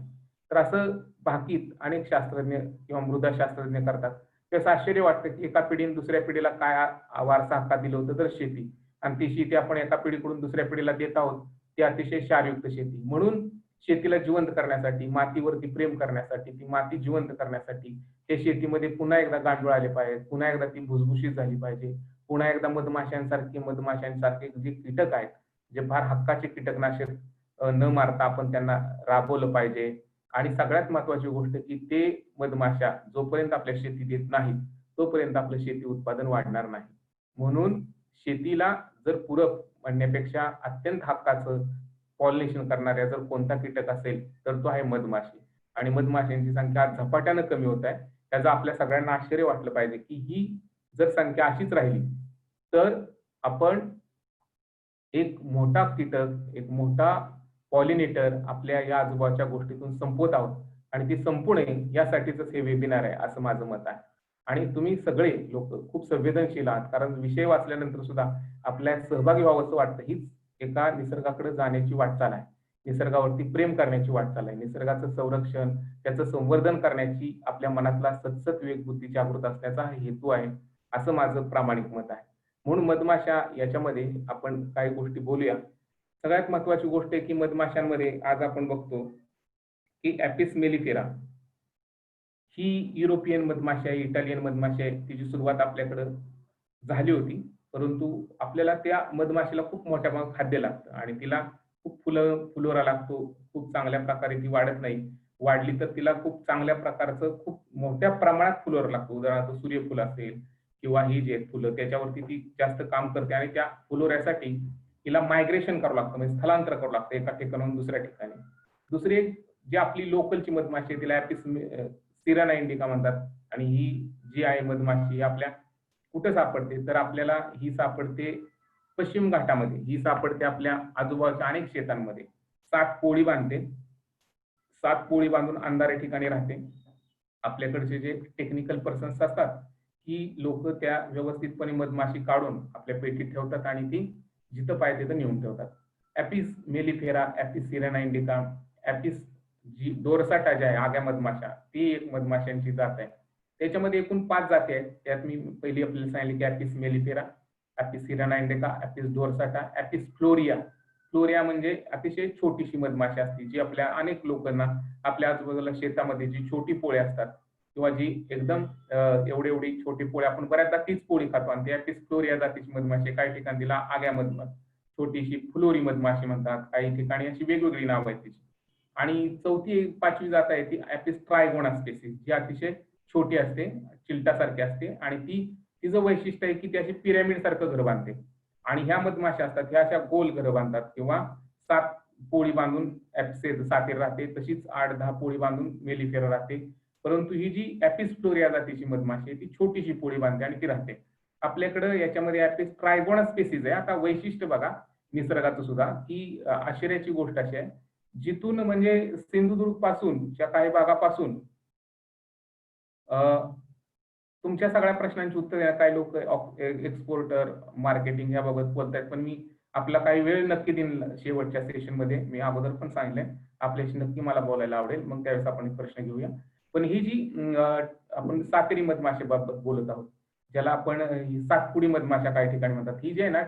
तर असं भाकीत अनेक शास्त्रज्ञ किंवा मृदाशास्त्रज्ञ करतात. त्याचं आश्चर्य वाटतं की एका पिढीने दुसऱ्या पिढीला काय वारसा हक्कात दिलं होतं, तर शेती. आणि ती शेती आपण एका पिढीकडून दुसऱ्या पिढीला देत आहोत, ती अतिशय क्षारयुक्त शेती. म्हणून शेतीला जिवंत करण्यासाठी, मातीवरती प्रेम करण्यासाठी, ती माती जिवंत करण्यासाठी त्या शेतीमध्ये पुन्हा एकदा गांडूळ आले पाहिजे, पुन्हा एकदा ती भुसभुशीत झाली पाहिजे, पुन्हा एकदा मधमाशांसारखे जे कीटक आहेत, जे फार हक्काचे कीटकनाशक न मारता आपण त्यांना राबवलं पाहिजे. आणि सगळ्यात महत्वाची गोष्ट की ते मधमाशा जोपर्यंत आपल्या शेतीत येत नाहीत तोपर्यंत आपलं शेती उत्पादन वाढणार नाही. म्हणून शेतीला जर पूरक म्हणण्यापेक्षा अत्यंत हक्काचं पॉलिनेशन करणाऱ्या जर कोणता कीटक असेल तर तो आहे मधमाशी. आणि मधमाशांची संख्या आज झपाट्यानं कमी होत आहे. त्याचं आपल्या सगळ्यांना आश्चर्य वाटलं पाहिजे की ही जर संख्या अशीच राहिली तर आपण एक मोठा कीटक, एक मोठा पॉलिनेटर आपल्या या आजूबाजूच्या गोष्टीतून संपवत आहोत. आणि ती संपू नये यासाठीच हे वेबिनार आहे, असं माझं मत आहे. आणि तुम्ही सगळे लोक खूप संवेदनशील आहात, कारण विषय वाचल्यानंतर सुद्धा आपल्या सहभागी व्हावंसं वाटतं. हीच एका निसर्गाकडे जाण्याची वाटचाल आहे, निसर्गावरती प्रेम करण्याची वाटचाल आहे, निसर्गाचं संरक्षण, त्याचं संवर्धन करण्याची आपल्या मनातला सतत विवेकबुद्धी जागृत असण्याचा हा हेतू आहे, असं माझं प्रामाणिक मत आहे. म्हणून मधमाशा याच्यामध्ये आपण काही गोष्टी बोलूया. सगळ्यात महत्वाची गोष्ट आहे की मधमाशांमध्ये आज आपण बघतो की ॲपिस मेलिफेरा ही युरोपियन मधमाशी आहे, इटालियन मधमाशी आहे. तिची सुरुवात आपल्याकडे झाली होती, परंतु आपल्याला त्या मधमाशीला खूप मोठ्या प्रमाणात खाद्य लागतं आणि तिला खूप फुलोरा लागतो. खूप चांगल्या प्रकारे ती वाढत नाही. वाढली तर तिला खूप चांगल्या प्रकारचं खूप मोठ्या प्रमाणात फुलोरा लागतो. उदाहरणार्थ सूर्यफूल असेल किंवा ही जी आहेत फुलं, त्याच्यावरती ती जास्त काम करते आणि त्या फुलोऱ्यासाठी तिला मायग्रेशन करावं लागतं, म्हणजे स्थलांतर करावं लागतं एका ठिकाणाहून दुसऱ्या ठिकाणी. दुसरी जी आपली लोकलची मधमाशी आहे तिला ॲपिस सिराना इंडिका म्हणतात. आणि ही जी आहे मधमाशी ही आपल्या कुठे सापडते, तर आपल्याला ही सापडते पश्चिम घाटामध्ये. ही सापडते आपल्या आजूबाजूच्या अनेक शेतांमध्ये. 7 पोळी बांधते, 7 पोळी बांधून अंधाऱ्या ठिकाणी राहते. आपल्याकडचे जे टेक्निकल पर्सन्स असतात की लोक त्या व्यवस्थितपणे मधमाशी काढून आपल्या पेटीत ठेवतात आणि ती जिथं पाहिजे तिथं नेऊन ठेवतात. ॲपिस मेलिफेरा, ॲपिस सिराना इंडिका, ॲपिस जी डोरसाटा जी आहे आग्या मधमाशा, ती एक मधमाशांची जात आहे. त्याच्यामध्ये एकूण 5 जाती आहेत. त्यात मी पहिली आपल्याला सांगितली की ॲपिस मेलिफेरा, ॲपिस सिराना इंडिका, ॲपिस डोरसाटा, ॲपिस फ्लोरिया. फ्लोरिया म्हणजे अतिशय छोटीशी मधमाशी असते जी आपल्या अनेक लोकांना आपल्या आजूबाजूला शेतामध्ये जी छोटी पोळी असतात किंवा जी एकदम एवढी छोटी पोळी आपण बऱ्याचदा तीच पोळी खातो आणि ती ॲपिस फ्लोरिया जातीची मधमाशी. काही ठिकाणी तिला आग्या मधमाशी, छोटीशी फ्लोरी मधमाशी म्हणतात. काही ठिकाणी अशी वेगवेगळी नाव आहेत तिची. आणि चौथी 5वी जात आहे ती ॲपिस ट्रायगोना स्पेसिस, जी अतिशय छोटी असते, चिलटासारखी असते आणि तिचं वैशिष्ट्य आहे की ती अशी पिरॅमिड सारखं घर बांधते. आणि ह्या मधमाशा असतात ह्या अशा गोल घरं बांधतात किंवा 7 पोळी बांधून सातेर राहते, तशीच 8-10 पोळी बांधून मेलिफेरा राहते. परंतु ही जी ऍपिस फ्लोरिया जातीची मधमाशी आहे ती छोटीशी पोळी बांधते आणि ती राहते. आपल्याकडे याच्यामध्ये ऍपिस ट्रायगोना स्पेसिस आहे. आता वैशिष्ट्य बघा निसर्गाचं सुद्धा, की आश्चर्याची गोष्ट अशी आहे, जिथून म्हणजे सिंधुदुर्ग पासूनच्या काही भागापासून तुमच्या सगळ्या प्रश्नांची उत्तर काही लोक एक्सपोर्टर मार्केटिंग याबाबत बोलतायत, पण मी आपला काही वेळ नक्की देईन शेवटच्या सेशन मध्ये. मी अगोदर पण सांगितलंय आपल्याशी नक्की मला बोलायला आवडेल, मग त्यावेळेस आपण एक प्रश्न घेऊया. पण ही जी आपण सातेरी मधमाशेबाबत बोलत आहोत, ज्याला आपण सातपुडी मधमाशा काही ठिकाणी म्हणतात, ही जी आहे ना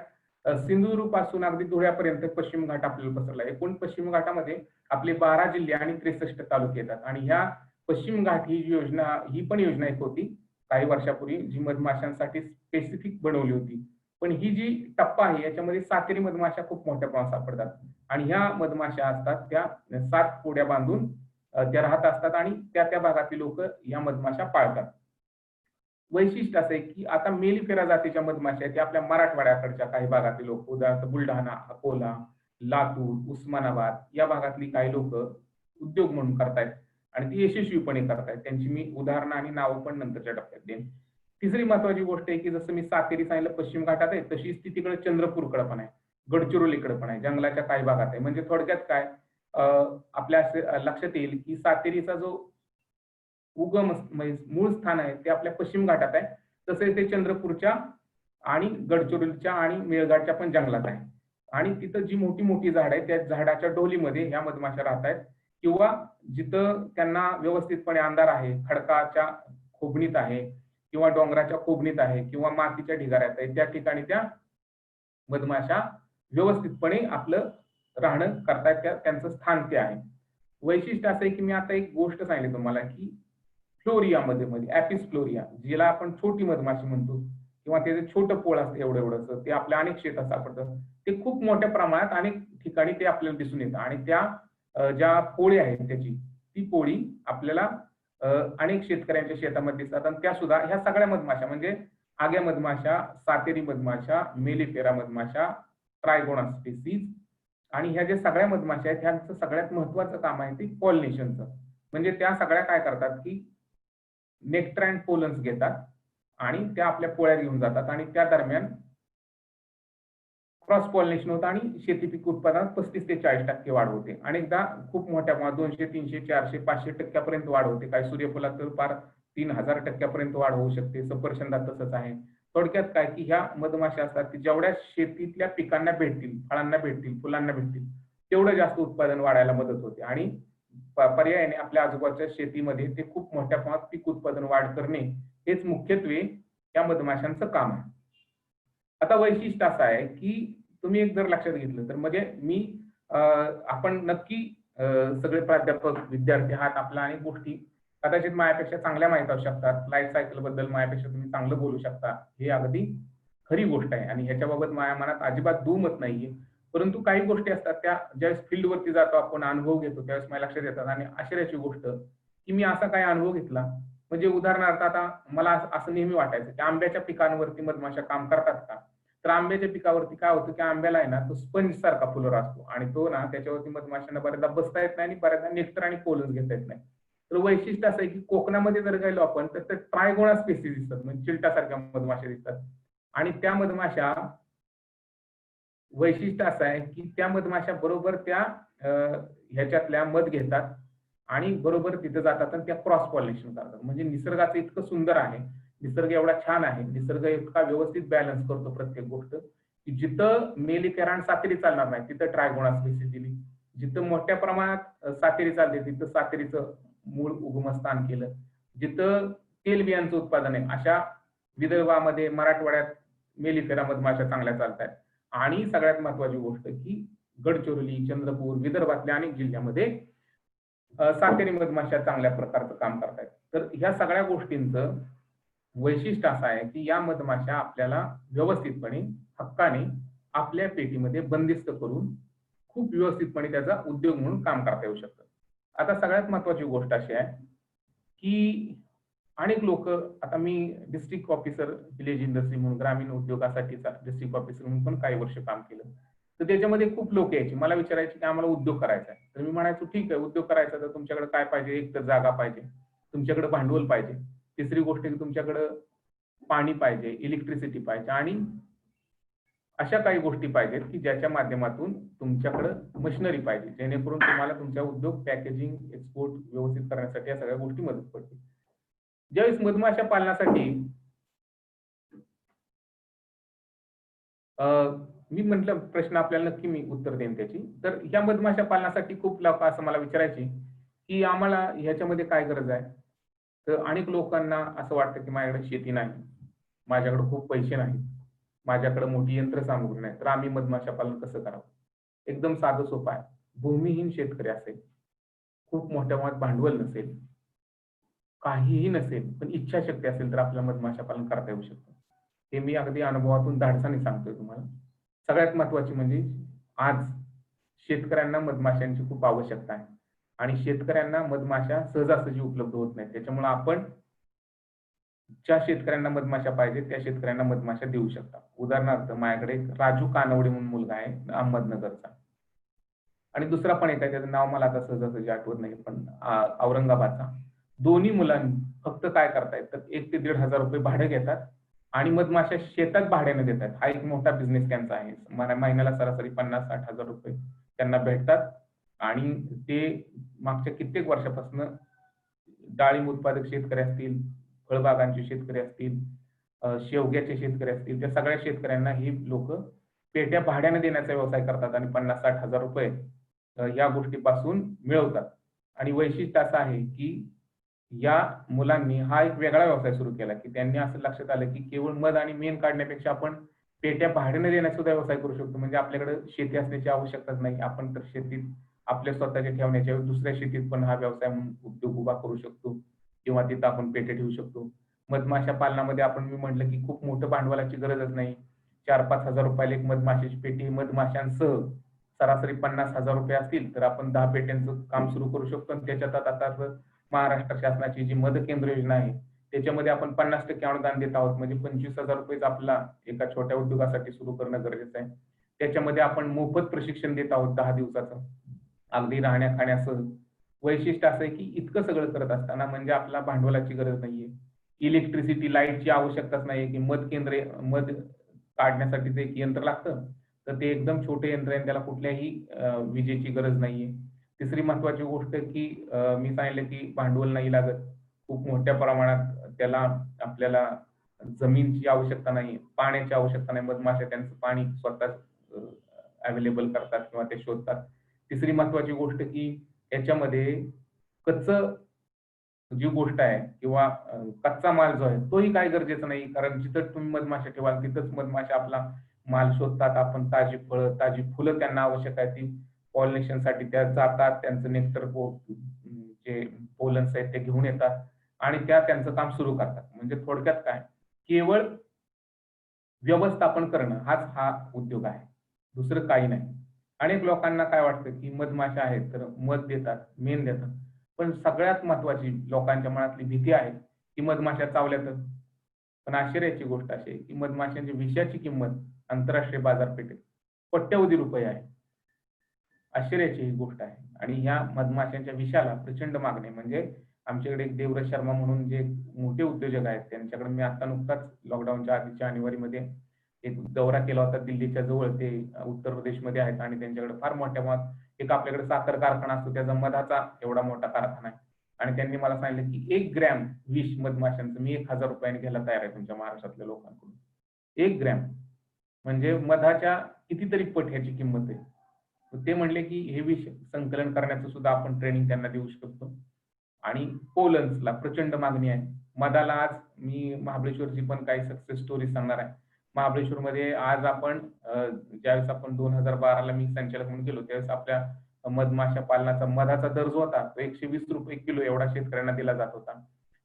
सिंधुदुर्ग पासून अगदी धुळ्यापर्यंत पश्चिम घाट आपल्याला पसरला आहे. एकूण पश्चिम घाटामध्ये आपले 12 जिल्हे आणि 63 तालुके येतात. आणि ह्या पश्चिम घाट ही योजना, ही पण योजना एक होती काही वर्षापूर्वी जी मधमाशांसाठी स्पेसिफिक बनवली होती. पण ही जी टप्पा आहे याच्यामध्ये सातेरी मधमाशा खूप मोठ्या प्रमाणात सापडतात. आणि ह्या मधमाशा असतात त्या 7 पोड्या बांधून त्या राहत असतात आणि त्या भागातील लोक या मधमाशा पाळतात. वैशिष्ट्य असं आहे की आता मेलिफेरा जातीच्या मधमाशा आहेत त्या आपल्या मराठवाड्याकडच्या काही भागातील लोक, उदाहरणार्थ बुलढाणा, अकोला, लातूर, उस्मानाबाद या भागातली काही लोक उद्योग म्हणून करतायत आणि ती यशस्वीपणे करतायत. त्यांची मी उदाहरणं आणि नावं पण नंतरच्या टप्प्यात देईन. तिसरी महत्वाची गोष्ट आहे की जसं मी सातेरी सांगितलं पश्चिम घाटात आहे, तशीच ती तिकडे चंद्रपूरकडे पण आहे, गडचिरोलीकडे पण आहे, जंगलाच्या काही भागात आहे. म्हणजे थोडक्यात काय आपल्या लक्षात येईल की सातेरीचा जो उगम मूळ स्थान आहे ते आपल्या पश्चिम घाटात आहे, तसे ते चंद्रपूरच्या आणि गडचिरोलीच्या आणि मेळघाटच्या पण जंगलात आहे. आणि तिथं जी मोठी मोठी झाड आहे त्या झाडाच्या डोलीमध्ये ह्या मधमाशा राहत आहेत, किंवा जिथं त्यांना व्यवस्थितपणे अंधार आहे, खडकाच्या खोबणीत आहे किंवा डोंगराच्या खोबणीत आहे किंवा मातीच्या ढिगाऱ्यात आहे, त्या ठिकाणी त्या मधमाशा व्यवस्थितपणे आपलं राहणं करतायत, त्यांचं स्थान ते आहे. वैशिष्ट्य असं आहे की मी आता एक गोष्ट सांगितली तुम्हाला की फ्लोरियामध्ये ऍपिस फ्लोरिया, जिला आपण छोटी मधमाशी म्हणतो किंवा त्याचं छोटं पोळ असतं एवढं ते आपल्या अनेक शेतात सापडतं, ते खूप मोठ्या प्रमाणात अनेक ठिकाणी ते आपल्याला दिसून येतं. आणि त्या ज्या पोळी आहेत त्याची ती पोळी आपल्याला अनेक शेतकऱ्यांच्या शेतामध्ये दिसतात. आणि त्या सुद्धा ह्या सगळ्या मधमाशा म्हणजे आग्या मधमाशा, सातेरी मधमाशा, मेलिफेरा मधमाशा, ट्रायगोना स्पेसिस आणि ह्या ज्या सगळ्या मधमाशा आहेत ह्यांचं सगळ्यात महत्वाचं काम आहे ते पॉलिनेशनचं. म्हणजे त्या सगळ्या काय करतात की नेक्टर अँड पोलन्स घेतात आणि त्या आपल्या पोळ्यात घेऊन जातात आणि त्या दरम्यान क्रॉस पॉलिनेशन होतं आणि शेती पीक उत्पादनात 35 ते 40% वाढ होते. अनेकदा खूप मोठ्या प्रमाणात 200, 300, 400, 500% वाढ होते. काही सूर्यफुलात तर फार 3000% वाढ होऊ शकते. सफरचंदात तसंच आहे. थोडक्यात काय की ह्या मधमाशा असतात की जेवढ्या शेतीतल्या पिकांना भेटतील, फळांना भेटतील, फुलांना भेटतील, तेवढं जास्त उत्पादन वाढायला मदत होते. आणि पर्यायाने आपल्या आजूबाजूच्या शेतीमध्ये ते खूप मोठ्या प्रमाणात पीक उत्पादन वाढ करणे हेच मुख्यत्वे या मधमाशांचं काम आहे. आता वैशिष्ट्य असं आहे की तुम्ही एक जर लक्षात घेतलं तर म्हणजे मी आपण नक्की सगळे प्राध्यापक विद्यार्थी आहात, आपल्या अनेक गोष्टी कदाचित माझ्यापेक्षा चांगल्या माहित असू शकतात, लाईफ सायकल बद्दल माझ्यापेक्षा तुम्ही चांगलं बोलू शकता, हे अगदी खरी गोष्ट आहे आणि ह्याच्याबाबत माझ्या मनात अजिबात दुमत नाहीये. परंतु काही गोष्टी असतात त्या ज्यावेळेस फील्डवरती जातो आपण अनुभव घेतो त्यावेळेस मला लक्षात येतात. आणि आश्चर्याची गोष्ट की मी असा काही अनुभव घेतला, म्हणजे उदाहरणार्थ आता मला असं नेहमी वाटायचं की आंब्याच्या पिकांवरती मधमाशा काम करतात का, तर आंब्याच्या पिकावरती काय होतं की आंब्याला आहे ना तो स्पंज सारखा फुलोरा असतो आणि तो ना त्याच्यावरती मधमाशांना बऱ्याचदा बसता येत नाही आणि बऱ्याचदा नेक्टर आणि पोलन्स घेता येत नाही. तर वैशिष्ट्य असं आहे की कोकणामध्ये जर गेलो आपण तर ते ट्रायगोना स्पेसिस दिसतात, म्हणजे चिलटासारख्या मधमाशा दिसतात. आणि त्या मधमाशा वैशिष्ट्य असं आहे की त्या मधमाशा बरोबर त्या ह्याच्यातल्या मध घेतात आणि बरोबर तिथे जातात आणि त्या क्रॉस पॉलिनेशन करतात. म्हणजे निसर्गाचं इतकं सुंदर आहे, निसर्ग एवढा छान आहे, निसर्ग इतका व्यवस्थित बॅलन्स करतो प्रत्येक गोष्ट की जिथं मेलिफेरा आणि सातेरी चालणार नाही तिथं ट्रायगोना स्पेसिस दिली, जिथं मोठ्या प्रमाणात सातेरी चालते तिथं सातेरीचं मूळ उगमस्थान केलं, जिथं तेलबियांचं उत्पादन आहे अशा विदर्भामध्ये मराठवाड्यात मेलिफेरा मधमाशा चांगल्या चालतात. आणि सगळ्यात महत्वाची गोष्ट की गडचिरोली, चंद्रपूर, विदर्भातल्या अनेक जिल्ह्यामध्ये सातेरी मधमाशा चांगल्या प्रकारचं काम करतात. तर ह्या सगळ्या गोष्टींचं वैशिष्ट्य असं आहे की या मधमाशा आपल्याला व्यवस्थितपणे हक्काने आपल्या पेटीमध्ये बंदिस्त करून खूप व्यवस्थितपणे त्याचा उद्योग म्हणून काम करता येऊ शकतं. आता सगळ्यात महत्वाची गोष्ट अशी आहे की अनेक लोक, आता मी डिस्ट्रिक्ट ऑफिसर विलेज इंडस्ट्री म्हणून ग्रामीण उद्योगासाठीचा डिस्ट्रिक्ट ऑफिसर म्हणून पण काही वर्ष काम केलं. तर त्याच्यामध्ये खूप लोक यायचे, मला विचारायचे की आम्हाला उद्योग करायचा आहे. तर मी म्हणायचो ठीक आहे, उद्योग करायचा तर तुमच्याकडे काय पाहिजे? एक तर जागा पाहिजे, तुमच्याकडे भांडवल पाहिजे, तिसरी गोष्ट की तुमच्याकडे पाणी पाहिजे, इलेक्ट्रिसिटी पाहिजे, आणि अशा काही गोष्टी पाहिजेत की ज्याच्या माध्यमातून तुमच्याकडे मशिनरी पाहिजे, जेणेकरून तुम्हाला तुमच्या उद्योग पॅकेजिंग एक्सपोर्ट व्यवस्थित करण्यासाठी या सगळ्या गोष्टी मदत पडतील. ज्यावेळेस मधमाशा पालनासाठी मी म्हटलं प्रश्न आपल्याला नक्की मी उत्तर देईन त्याची. तर ह्या मधमाशा पालनासाठी खूप लोक असं मला विचारायचे की आम्हाला ह्याच्यामध्ये काय गरज आहे. तर अनेक लोकांना असं वाटतं की माझ्याकडे शेती नाही, माझ्याकडे खूप पैसे नाही, माझ्याकडे मोठी यंत्रसामुग्री नाही, तर आम्ही मधमाशा पालन कसं करावं? एकदम साधं सोपं आहे. भूमिहीन शेतकरी असेल, खूप मोठ्या प्रमाणात भांडवल नसेल, काहीही नसेल, पण इच्छाशक्ती असेल तर आपल्याला मधमाशा पालन करता येऊ शकतं. हे मी अगदी अनुभवातून धाडसाने सांगतोय तुम्हाला. सगळ्यात महत्वाची म्हणजे आज शेतकऱ्यांना मधमाशांची खूप आवश्यकता आहे आणि शेतकऱ्यांना मधमाशा सहजासहजी उपलब्ध होत नाहीत. त्याच्यामुळे आपण ज्या शेतकऱ्यांना मधमाशा पाहिजे त्या शेतकऱ्यांना मधमाशा देऊ शकता. उदाहरणार्थ माझ्याकडे राजू कानवडे म्हणून मुलगा आहे अहमदनगरचा, आणि दुसरा पण एक आहे, त्याचं नाव मला आता सहजासहजी आठवत नाही, पण औरंगाबादचा. दोन्ही मुलांनी फक्त काय करतायत तर 1 ते 1,500 रुपये भाडे घेतात आणि मधमाशा शेतात भाड्याने देतात. हा एक मोठा बिझनेस त्यांचा आहे. महिन्याला सरासरी 50-60 हजार रुपये त्यांना भेटतात आणि ते मागच्या कित्येक वर्षापासून डाळिंब उत्पादक शेतकरी असतील, फळबागांचे शेतकरी असतील, शेवग्याचे शेतकरी असतील, त्या सगळ्या शेतकऱ्यांना ही लोक पेट्या भाड्याने देण्याचा व्यवसाय करतात आणि 50-60 हजार रुपये या गोष्टीपासून मिळवतात. आणि वैशिष्ट्य असं आहे की या मुलांनी हा एक वेगळा व्यवसाय सुरू केला की त्यांनी असं लक्षात आलं की केवळ मध आणि मेण काढण्यापेक्षा आपण पेट्या भाड्याने देण्याचा सुद्धा व्यवसाय करू शकतो. म्हणजे आपल्याकडे शेती असण्याची आवश्यकताच नाही, आपण तर शेतीत आपल्या स्वतःच्या ठेवण्याच्या दुसऱ्या शेतीत पण हा व्यवसाय म्हणून उद्योग उभा करू शकतो किंवा तिथं आपण पेट्या ठेवू शकतो. मधमाशा पालनामध्ये आपण मी म्हटलं की खूप मोठं भांडवलाची गरजच नाही. 4-5 हजार रुपयाला एक मधमाशाची पेटी मधमाशांसह सरासरी 50 हजार रुपये असतील तर आपण 10 पेट्यांचं काम सुरू करू शकतो. आणि त्याच्यात आता महाराष्ट्र शासनाची जी मध केंद्र योजना आहे त्याच्यामध्ये आपण 50% अनुदान देत आहोत. म्हणजे 25,000 रुपये आपला एका छोट्या उद्योगासाठी सुरू करणं गरजेचं आहे. त्याच्यामध्ये आपण मोफत प्रशिक्षण देत आहोत 10 दिवसाचं, अगदी राहण्या खाण्यासह. वैशिष्ट्य असं आहे की इतकं सगळं करत असताना म्हणजे आपला भांडवलाची गरज नाहीये, इलेक्ट्रिसिटी लाईटची आवश्यकताच नाहीये की मध काढण्यासाठी एक यंत्र लागतं तर ते एकदम छोटे यंत्र आहे, त्याला कुठल्याही विजेची गरज नाहीये. तिसरी महत्वाची गोष्ट की मी सांगितलं की भांडवल नाही लागत, खूप मोठ्या प्रमाणात त्याला आपल्याला जमीनची आवश्यकता नाही, पाण्याची आवश्यकता नाही. मधमाशा त्यांचं पाणी स्वतः अवेलेबल करतात किंवा ते शोधतात. तिसरी महत्वाची गोष्ट की याच्यामध्ये कच्चं जी गोष्ट आहे किंवा कच्चा माल जो आहे तोही काय गरजेचा नाही, कारण जिथं तुम्ही मधमाशा ठेवाल तिथंच मधमाशा आपला माल शोधतात. आपण ताजी फळं ताजी फुलं त्यांना आवश्यक आहे ती पॉलिनेशन साठी त्या जातात, त्यांचं नेक्टर जे पोलन्स आहेत ते घेऊन येतात आणि त्या त्यांचं काम सुरू करतात. म्हणजे थोडक्यात काय, केवळ व्यवस्थापन करणं हाच हा उद्योग आहे, दुसरं काही नाही. अनेक लोकांना काय वाटतं की मधमाशा आहेत तर मध देतात, मेण देतात, पण सगळ्यात महत्वाची लोकांच्या मनातली भीती आहे की मधमाशा चावल्यातच. पण आश्चर्याची गोष्ट अशी आहे की मधमाशांच्या विषाची किंमत आंतरराष्ट्रीय बाजारपेठेत कोट्यवधी रुपये आहे. आश्चर्याची ही गोष्ट आहे. आणि ह्या मधमाशांच्या विषाला प्रचंड मागणी. म्हणजे आमच्याकडे एक देवराज शर्मा म्हणून जे मोठे उद्योजक आहेत त्यांच्याकडे मी आता नुकताच लॉकडाऊनच्या आधी जानेवारीमध्ये एक दौरा केला होता. दिल्लीच्या जवळ ते उत्तर प्रदेशमध्ये आहेत आणि त्यांच्याकडे फार मोठ्या प्रमाणात एक आपल्याकडे साखर कारखाना असतो त्याचा मधाचा एवढा मोठा कारखाना आहे. आणि त्यांनी मला सांगितलं की 1 ग्रॅम विष मधमाशांचं मी 1,000 रुपयांनी घ्यायला तयार आहे तुमच्या महाराष्ट्रातल्या लोकांकडून. 1 ग्रॅम म्हणजे मधाच्या कितीतरी पट ह्याची किंमत आहे. ते म्हणले की हे विष संकलन करण्याचं सुद्धा आपण ट्रेनिंग त्यांना देऊ शकतो. आणि पोलन्सला प्रचंड मागणी आहे. मधाला आज मी महाबळेश्वरची पण काही सक्सेस स्टोरी सांगणार आहे. महाबळेश्वरमध्ये आज आपण ज्यावेळेस आपण 2012ला मी संचालक म्हणून गेलो त्यावेळेस आपल्या मधमाशा पालनाचा मधाचा दर जो होता तो 120 रुपये किलो एवढा शेतकऱ्यांना दिला जात होता.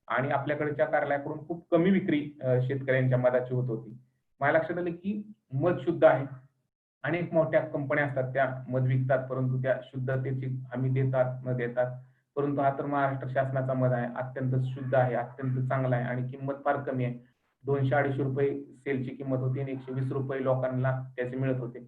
आणि आपल्याकडच्या कार्यालयाकडून खूप कमी विक्री शेतकऱ्यांच्या मधाची होत होती. मला लक्षात आलं की मध शुद्ध आहे. अनेक मोठ्या कंपन्या असतात त्या मध विकतात परंतु त्या शुद्धतेची हमी देतात न देतात, परंतु हा तर महाराष्ट्र शासनाचा मध आहे, अत्यंत शुद्ध आहे, अत्यंत चांगला आहे आणि किंमत फार कमी आहे. 200-250 रुपये सेलची किंमत होती आणि 120 रुपये लोकांना त्याचे मिळत होते.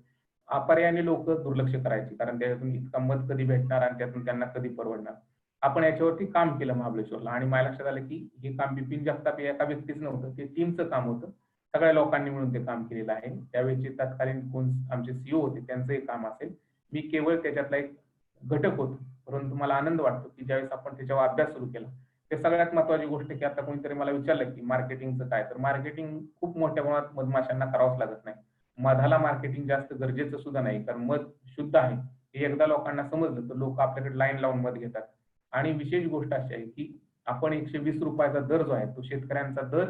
पर्यायाने लोक दुर्लक्ष करायची, कारण त्याच्यातून इतका मध कधी भेटणार आणि त्यातून त्यांना कधी परवडणार. आपण याच्यावरती काम केलं महाबळेश्वरला आणि मला लक्षात आलं की हे काम बिपिन जगताप एका व्यक्तीच नव्हतं, ते टीमचं काम होतं. सगळ्या लोकांनी मिळून ते काम केलेलं आहे. त्यावेळेचे तत्कालीन कोण आमचे सीईओ होते, त्यांचं हे काम असेल. मी केवळ त्याच्यातला एक घटक होतो. परंतु मला आनंद वाटतो की ज्यावेळेस आपण त्याच्यावर अभ्यास सुरू केला, ते सगळ्यात महत्त्वाची गोष्ट की आता कोणीतरी मला विचारलं की मार्केटिंगचं काय, तर मार्केटिंग खूप मोठ्या प्रमाणात मधमाशांना करावंच लागत नाही. मधाला मार्केटिंग जास्त गरजेचं सुद्धा नाही, कारण मध शुद्ध आहे हे एकदा लोकांना समजलं तर लोक आपल्याकडे लाईन लावून मध घेतात. आणि विशेष गोष्ट अशी आहे की आपण 120 रुपयाचा दर जो आहे तो शेतकऱ्यांचा दर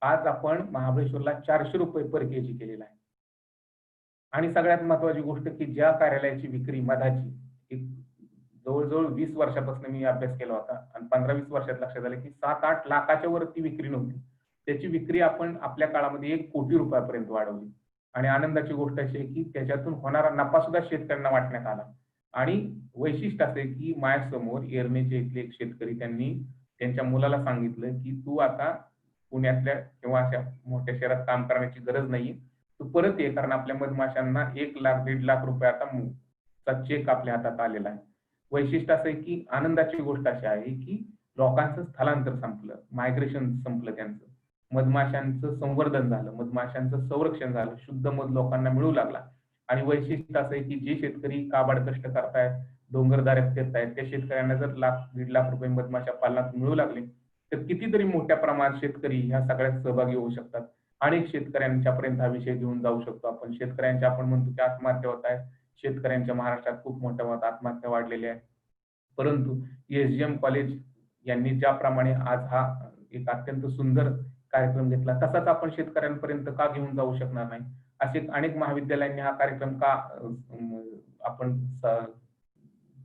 आज आपण महाबळेश्वरला 400 रुपये पर केजी केलेला आहे. आणि सगळ्यात महत्वाची गोष्ट की ज्या कार्यालयाची विक्री मधाची जवळजवळ 20 वर्षापासून मी अभ्यास केला होता आणि 15-20 वर्षात लक्षात आलं की 7-8 लाखाच्या वरती विक्री नव्हती, त्याची विक्री आपण आपल्या काळामध्ये 1 कोटी रुपयापर्यंत वाढवली. आणि आनंदाची गोष्ट अशी आहे की त्याच्यातून होणारा नफा सुद्धा शेतकऱ्यांना वाटण्यात आला. आणि वैशिष्ट्य असे की माझ्यासमोर एरनेचे इथले एक शेतकरी, त्यांनी त्यांच्या मुलाला सांगितलं की तू आता पुण्यातल्या किंवा अशा मोठ्या शहरात काम करण्याची गरज नाहीये, तू परत ये, कारण आपल्या मधमाशांना 1 लाख 1.5 लाख रुपये आता चेक आपल्या हातात आलेला आहे. वैशिष्ट्य असं आहे की आनंदाची गोष्ट अशी आहे की लोकांचं स्थलांतर संपलं, मायग्रेशन संपलं, त्यांचं मधमाशांचं संवर्धन झालं, मधमाशांचं संरक्षण झालं, शुद्ध मध लोकांना मिळू लागला. आणि वैशिष्ट्य असं आहे की जे शेतकरी काबाड कष्ट करतायत, डोंगरदऱ्यात फिरतायत, त्या शेतकऱ्यांना जर 1 लाख 1.5 लाख रुपये मधमाशा पालनात मिळू लागले तर कितीतरी मोठ्या प्रमाणात शेतकरी ह्या सगळ्यात सहभागी होऊ शकतात. अनेक शेतकऱ्यांच्या पर्यंत हा विषय घेऊन जाऊ शकतो आपण. शेतकऱ्यांच्या आपण म्हणतो की आत्महत्या होत आहेत, शेतकऱ्यांच्या महाराष्ट्रात खूप मोठ्या प्रमाणात आत्महत्या वाढलेल्या आहेत. परंतु एसजीएम कॉलेज यांनी ज्याप्रमाणे आज हा एक अत्यंत सुंदर कार्यक्रम घेतला, तसाच आपण शेतकऱ्यांपर्यंत का घेऊन जाऊ शकणार नाही? असे अनेक महाविद्यालयांनी हा कार्यक्रम का आपण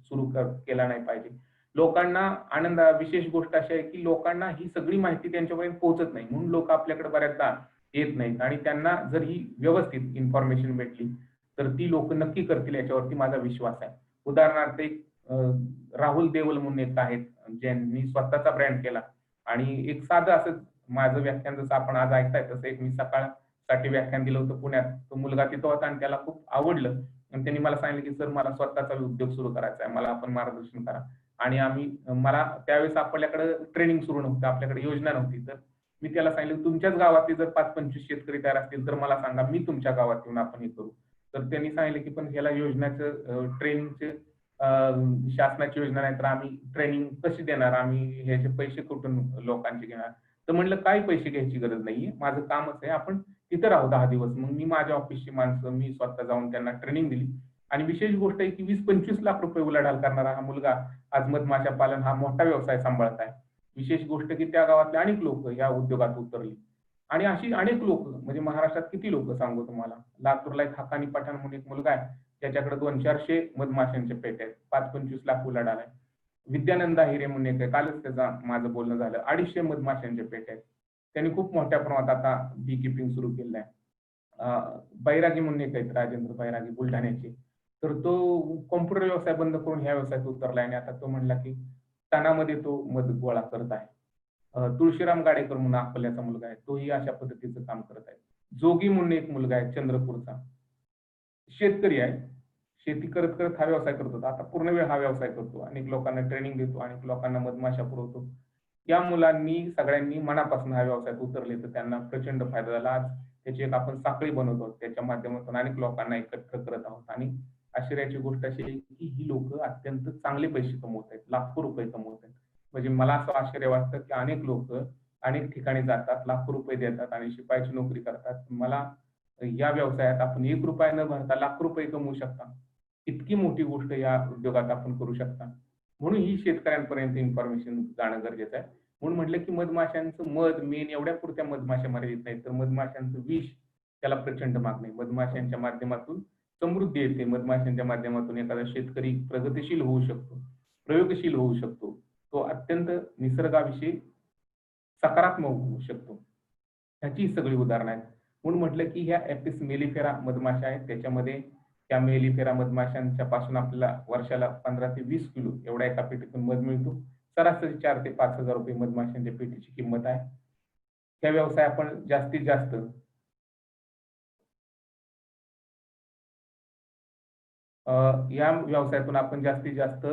सुरू केला नाही पाहिजे? लोकांना आनंद, विशेष गोष्ट अशी आहे की लोकांना ही सगळी माहिती त्यांच्यापर्यंत पोहोचत नाही, म्हणून लोक आपल्याकडे बऱ्याचदा येत नाहीत. आणि त्यांना जर ही व्यवस्थित इन्फॉर्मेशन भेटली तर ती लोक नक्की करतील, याच्यावरती माझा विश्वास आहे. उदाहरणार्थ एक राहुल देवल म्हणून एक आहेत, ज्यांनी स्वतःचा ब्रँड केला. आणि एक साधं असं माझं व्याख्यान जसं आपण आज ऐकताय तसं एक मी सकाळसाठी व्याख्यान दिलं होतं पुण्यात. तो मुलगा तिथं होता आणि त्याला खूप आवडलं आणि त्यांनी मला सांगितलं की सर मला स्वतःचा उद्योग सुरू करायचा आहे, मला आपण मार्गदर्शन करा. आणि मला त्यावेळेस आपल्याकडे ट्रेनिंग सुरू नव्हतं, आपल्याकडे योजना नव्हती. तर मी त्याला सांगितलं तुमच्याच गावातले जर 5-25 शेतकरी तयार असतील तर मला सांगा, मी तुमच्या गावात येऊन आपण हे करू. तर त्यांनी सांगितलं की पण ह्याला योजनाचं ट्रेनिंगचे शासनाची योजना नाही तर आम्ही ट्रेनिंग कशी देणार, आम्ही ह्याचे पैसे कुठून लोकांचे घेणार? तर म्हणलं काही पैसे घ्यायची गरज नाहीये, माझं कामच आहे, आपण तिथं राहू 10 दिवस. मग मी माझ्या ऑफिसची माणसं मी स्वतः जाऊन त्यांना ट्रेनिंग दिली. आणि विशेष गोष्ट आहे की 20-25 लाख रुपये उलाढाल करणारा हा मुलगा आज मधमाशा पालन हा मोठा व्यवसाय सांभाळत आहे. विशेष गोष्ट की त्या गावातले अनेक लोक या उद्योगात उतरली. आणि अशी अनेक लोक, म्हणजे महाराष्ट्रात किती लोक सांगू तुम्हाला. लातूरला एक हकानी पठाण म्हणून एक मुलगा आहे, त्याच्याकडे 200-400 मधमाशांचे पेट आहेत, 5-25 लाख उलाढाल आहे. विद्यानंद हिरे म्हणून एक आहे, कालच त्याचं माझं बोलणं झालं, 250 मधमाशांचे पेट आहेत. त्यांनी खूप मोठ्या प्रमाणात आता बी किपिंग सुरू केलं आहे. बैरागी म्हणून एक आहेत, राजेंद्र बैरागी, बुलढाण्याचे. तर तो कॉम्प्युटर व्यवसाय बंद करून ह्या व्यवसायात उतरलाय आणि आता तो म्हणला की तणामध्ये तो मध गोळा करत आहे. तुळशीराम गाडेकर म्हणून अकोल्याचा मुलगा आहे, तोही अशा पद्धतीचं काम करत आहे. जोगी म्हणून एक मुलगा आहे चंद्रपूरचा, शेतकरी आहे, शेती करत करत हा व्यवसाय करतो, आता पूर्ण वेळ हा व्यवसाय करतो, अनेक लोकांना ट्रेनिंग देतो, अनेक लोकांना मधमाशा पुरवतो. या मुलांनी सगळ्यांनी मनापासून हा व्यवसायात उतरले तर त्यांना प्रचंड फायदा झाला. आज त्याची एक आपण साखळी बनवतो, त्याच्या माध्यमातून अनेक लोकांना एकत्र करत आहोत. आणि आश्चर्याची गोष्ट अशी आहे की ही लोक अत्यंत चांगले पैसे कमवत आहेत, लाखो रुपये कमवत आहेत. म्हणजे मला असं आश्चर्य वाटतं की अनेक लोक अनेक ठिकाणी जातात, लाखो रुपये देतात आणि शिपायाची नोकरी करतात. मला या व्यवसायात आपण 1 रुपया न भरता लाखो रुपये कमवू शकता, इतकी मोठी गोष्ट या उद्योगात आपण करू शकता. म्हणून ही शेतकऱ्यांपर्यंत इन्फॉर्मेशन जाणं गरजेचं आहे. म्हणून म्हटलं की मधमाशांचं मध मेन एवढ्या पुरत्या मधमाशा मर्यादित नाही, तर मधमाशांचं विष त्याला प्रचंड मागणी. मधमाशांच्या माध्यमातून समृद्धी येते, मधमाशांच्या माध्यमातून एखादा शेतकरी प्रगतिशील होऊ शकतो, प्रयोगशील होऊ शकतो, तो अत्यंत निसर्गाविषयी सकारात्मक होऊ शकतो. ह्याची सगळी उदाहरणं आहेत. म्हणून म्हटलं की ह्या एपिस मेलिफेरा मधमाशा आहेत, त्याच्यामध्ये त्या मेलिफेरा मधमाशांच्या पासून आपल्याला वर्षाला 15 ते 20 किलो एवढ्या एका पेटीतून मध मिळतो. सरासरी 4 ते 5 हजार रुपये मधमाशांच्या पेटीची किंमत आहे. त्या व्यवसाय आपण जास्तीत जास्त या व्यवसायातून आपण जास्तीत जास्त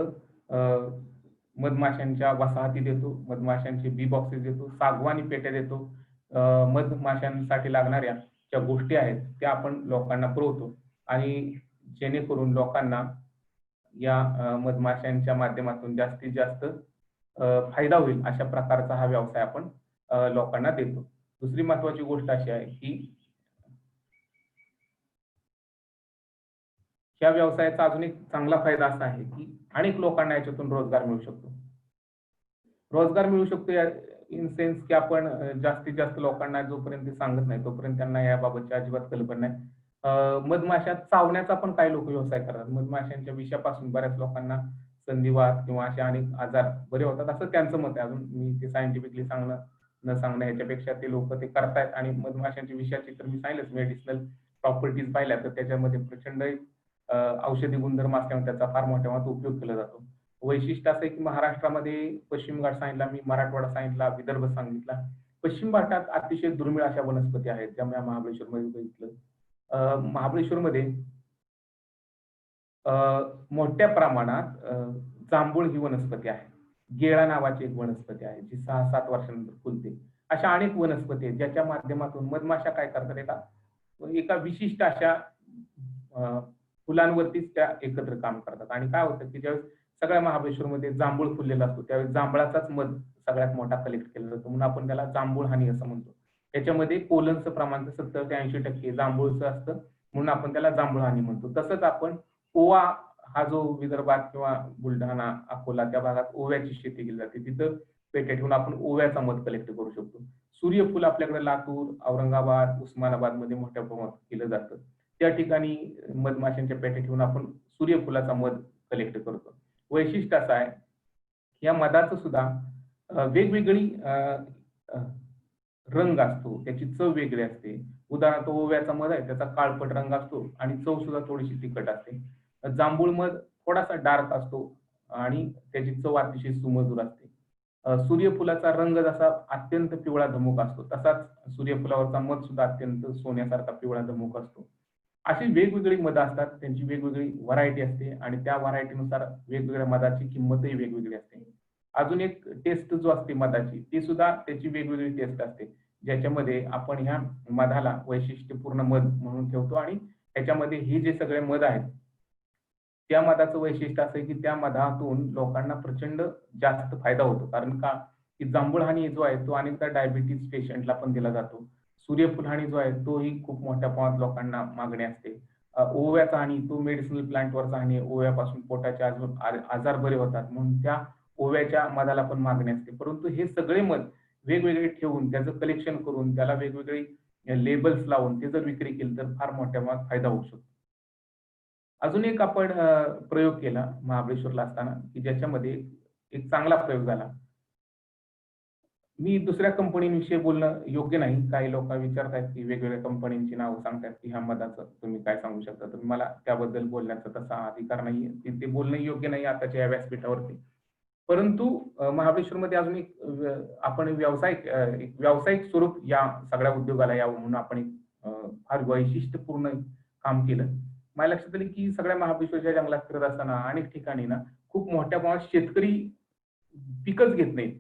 मधमाशांच्या वसाहती देतो, मधमाशांचे बी बॉक्सेस देतो, सागवानी पेट्या देतो, मधमाशांसाठी लागणाऱ्या ज्या गोष्टी आहेत त्या आपण लोकांना पुरवतो आणि जेणेकरून लोकांना या मधमाशांच्या माध्यमातून जास्तीत जास्त फायदा होईल अशा प्रकारचा हा व्यवसाय आपण लोकांना देतो. दुसरी महत्वाची गोष्ट अशी आहे की या व्यवसायाचा अजून एक चांगला फायदा असा आहे की अनेक लोकांना याच्यातून रोजगार मिळू शकतो. रोजगार मिळू शकतो इन सेन्स की आपण जास्तीत जास्त लोकांना जोपर्यंत सांगत नाही तोपर्यंत त्यांना याबाबतची अजिबात कल्पना नाही. मधमाशा चावण्याचा पण काही लोक व्यवसाय करतात. मधमाशांच्या विषापासून बऱ्याच लोकांना संधिवात किंवा असे अनेक आजार बरे होतात असं त्यांचं मत आहे. अजून मी ते सायंटिफिकली न सांगणं ह्याच्यापेक्षा ते लोक ते करतायत. आणि मधमाशांच्या विषाची तर मी सांगितलंच मेडिसिनल प्रॉपर्टीज पाहिल्या तर त्याच्यामध्ये प्रचंड औषधी गुणधर्म असल्यामुळे त्याचा फार मोठ्या प्रमाणात उपयोग केला जातो. वैशिष्ट्य असं आहे की महाराष्ट्रामध्ये पश्चिम घाट सांगितला मी, मराठवाडा सांगितला, विदर्भ सांगितला. पश्चिम घाटात अतिशय दुर्मिळ अशा वनस्पती आहेत ज्या महाबळेश्वरमध्ये बघितलं. महाबळेश्वरमध्ये मोठ्या प्रमाणात जांभूळ ही वनस्पती आहे. गेळा नावाची एक वनस्पती आहे जी 6-7 वर्षानंतर फुलते. अशा अनेक वनस्पती आहेत ज्याच्या माध्यमातून मधमाशा काय करतात, एका विशिष्ट अशा फुलांवरतीच त्या एकत्र काम करतात. आणि काय होतं की ज्यावेळेस सगळ्या महाबळेश्वरमध्ये जांभूळ फुललेला असतो त्यावेळेस जांभळाचाच मध सगळ्यात मोठा कलेक्ट केला जातो म्हणून आपण त्याला जांभूळ हानी असं म्हणतो. त्याच्यामध्ये पोलनचं प्रमाण 70 ते 80% जांभूळचं असतं म्हणून आपण त्याला जांभूळ हानी म्हणतो. तसंच आपण ओवा हा जो विदर्भात किंवा बुलढाणा, अकोला त्या भागात ओव्याची शेती केली जाते तिथं पेट्या ठेवून आपण ओव्याचा मध कलेक्ट करू शकतो. सूर्यफूल आपल्याकडे लातूर, औरंगाबाद, उस्मानाबाद मध्ये मोठ्या प्रमाणात केलं जातं. त्या ठिकाणी मधमाशांच्या पेट्या ठेवून आपण सूर्यफुलाचा मध कलेक्ट करतो. वैशिष्ट्य असं आहे या मधाचं सुद्धा वेगवेगळी रंग असतो, त्याची चव वेगळी असते. उदाहरणार्थ ओव्याचा मध आहे त्याचा काळपट रंग असतो आणि चव सुद्धा थोडीशी तिखट असते. जांभूळ मध थोडासा डार्क असतो आणि त्याची चव अतिशय सुमधुर असते. सूर्यफुलाचा रंग जसा अत्यंत पिवळा धमुक असतो तसाच सूर्यफुलावरचा मध सुद्धा अत्यंत सोन्यासारखा पिवळा धमुक असतो. अशी वेगवेगळी मध असतात, त्यांची वेगवेगळी व्हरायटी असते आणि त्या व्हरायटीनुसार वेगवेगळ्या मधाची किंमतही वेगवेगळी असते. अजून एक टेस्ट जो असते मधाची ती सुद्धा त्याची वेगवेगळी टेस्ट असते ज्याच्यामध्ये आपण ह्या मधाला वैशिष्ट्यपूर्ण मध म्हणून ठेवतो आणि त्याच्यामध्ये हे जे सगळे मध आहेत त्या मधाचं वैशिष्ट्य असं आहे की त्या मधातून लोकांना प्रचंड जास्त फायदा होतो. कारण का की जांभूळ हानी जो आहे तो अनेकदा डायबिटीज पेशंटला पण दिला जातो. सूर्यफूल हानी जो आहे तोही खूप मोठ्या प्रमाणात लोकांना मागणी असते. ओव्याचा हानी तो मेडिसिनल प्लांटवरचा हानी, ओव्यापासून पोटाचे आजार बरे होतात म्हणून त्या ओव्याच्या मधाला पण मागणी असते. परंतु हे सगळे मध वेगवेगळे ठेवून त्याचं कलेक्शन करून त्याला वेगवेगळे लेबल्स लावून ते जर विक्री केली तर फार मोठ्या प्रमाणात फायदा होऊ शकतो. अजून एक आपण प्रयोग केला महाबळेश्वरला असताना की ज्याच्यामध्ये एक चांगला प्रयोग झाला. मी दुसऱ्या कंपनीविषयी बोलणं योग्य नाही. काही लोक विचारतायत की वेगवेगळ्या कंपन्यांची नावं सांगतायत की ह्या मधाचं तुम्ही काय सांगू शकता, तर मला त्याबद्दल बोलण्याचा तसा अधिकार नाही. ते बोलणं योग्य नाही आताच्या या व्यासपीठावरती. परंतु महाबळेश्वरमध्ये अजून एक आपण व्यावसायिक स्वरूप या सगळ्या उद्योगाला यावं म्हणून आपण एक फार वैशिष्ट्यपूर्ण काम केलं. माझ्या लक्षात आलं की सगळ्या महाबळेश्वरच्या जंगलात फिरत असताना अनेक ठिकाणी ना खूप मोठ्या प्रमाणात शेतकरी पिकच घेत नाहीत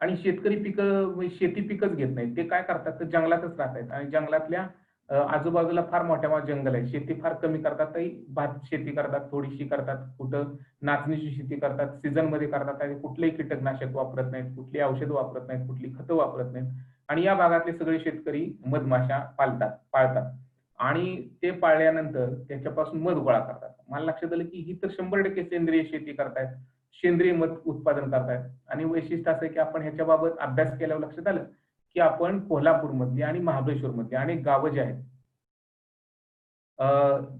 आणि शेतकरी शेती पिकच घेत नाहीत. ते काय करतात तर जंगलातच राहतात आणि जंगलातल्या आजूबाजूला फार मोठ्या प्रमाणात जंगल आहे. शेती फार कमी करतात, भात शेती करतात, थोडीशी करतात, कुठं नाचणीची शेती करतात, सीझन मध्ये करतात आणि कुठलेही कीटकनाशक वापरत नाहीत, कुठली औषधं वापरत नाहीत, कुठली खतं वापरत नाहीत. आणि या भागातले सगळे शेतकरी मधमाशा पाळतात आणि ते पाळल्यानंतर त्याच्यापासून मध गोळा करतात. मला लक्षात आलं की ही तर 100% सेंद्रिय शेती करतायत, सेंद्रिय मध उत्पादन करतायत. आणि वैशिष्ट्य असं की आपण ह्याच्या बाबत अभ्यास केल्यावर लक्षात आलं की आपण कोल्हापूर मधली आणि महाबळेश्वर मधली अनेक गावं जी आहेत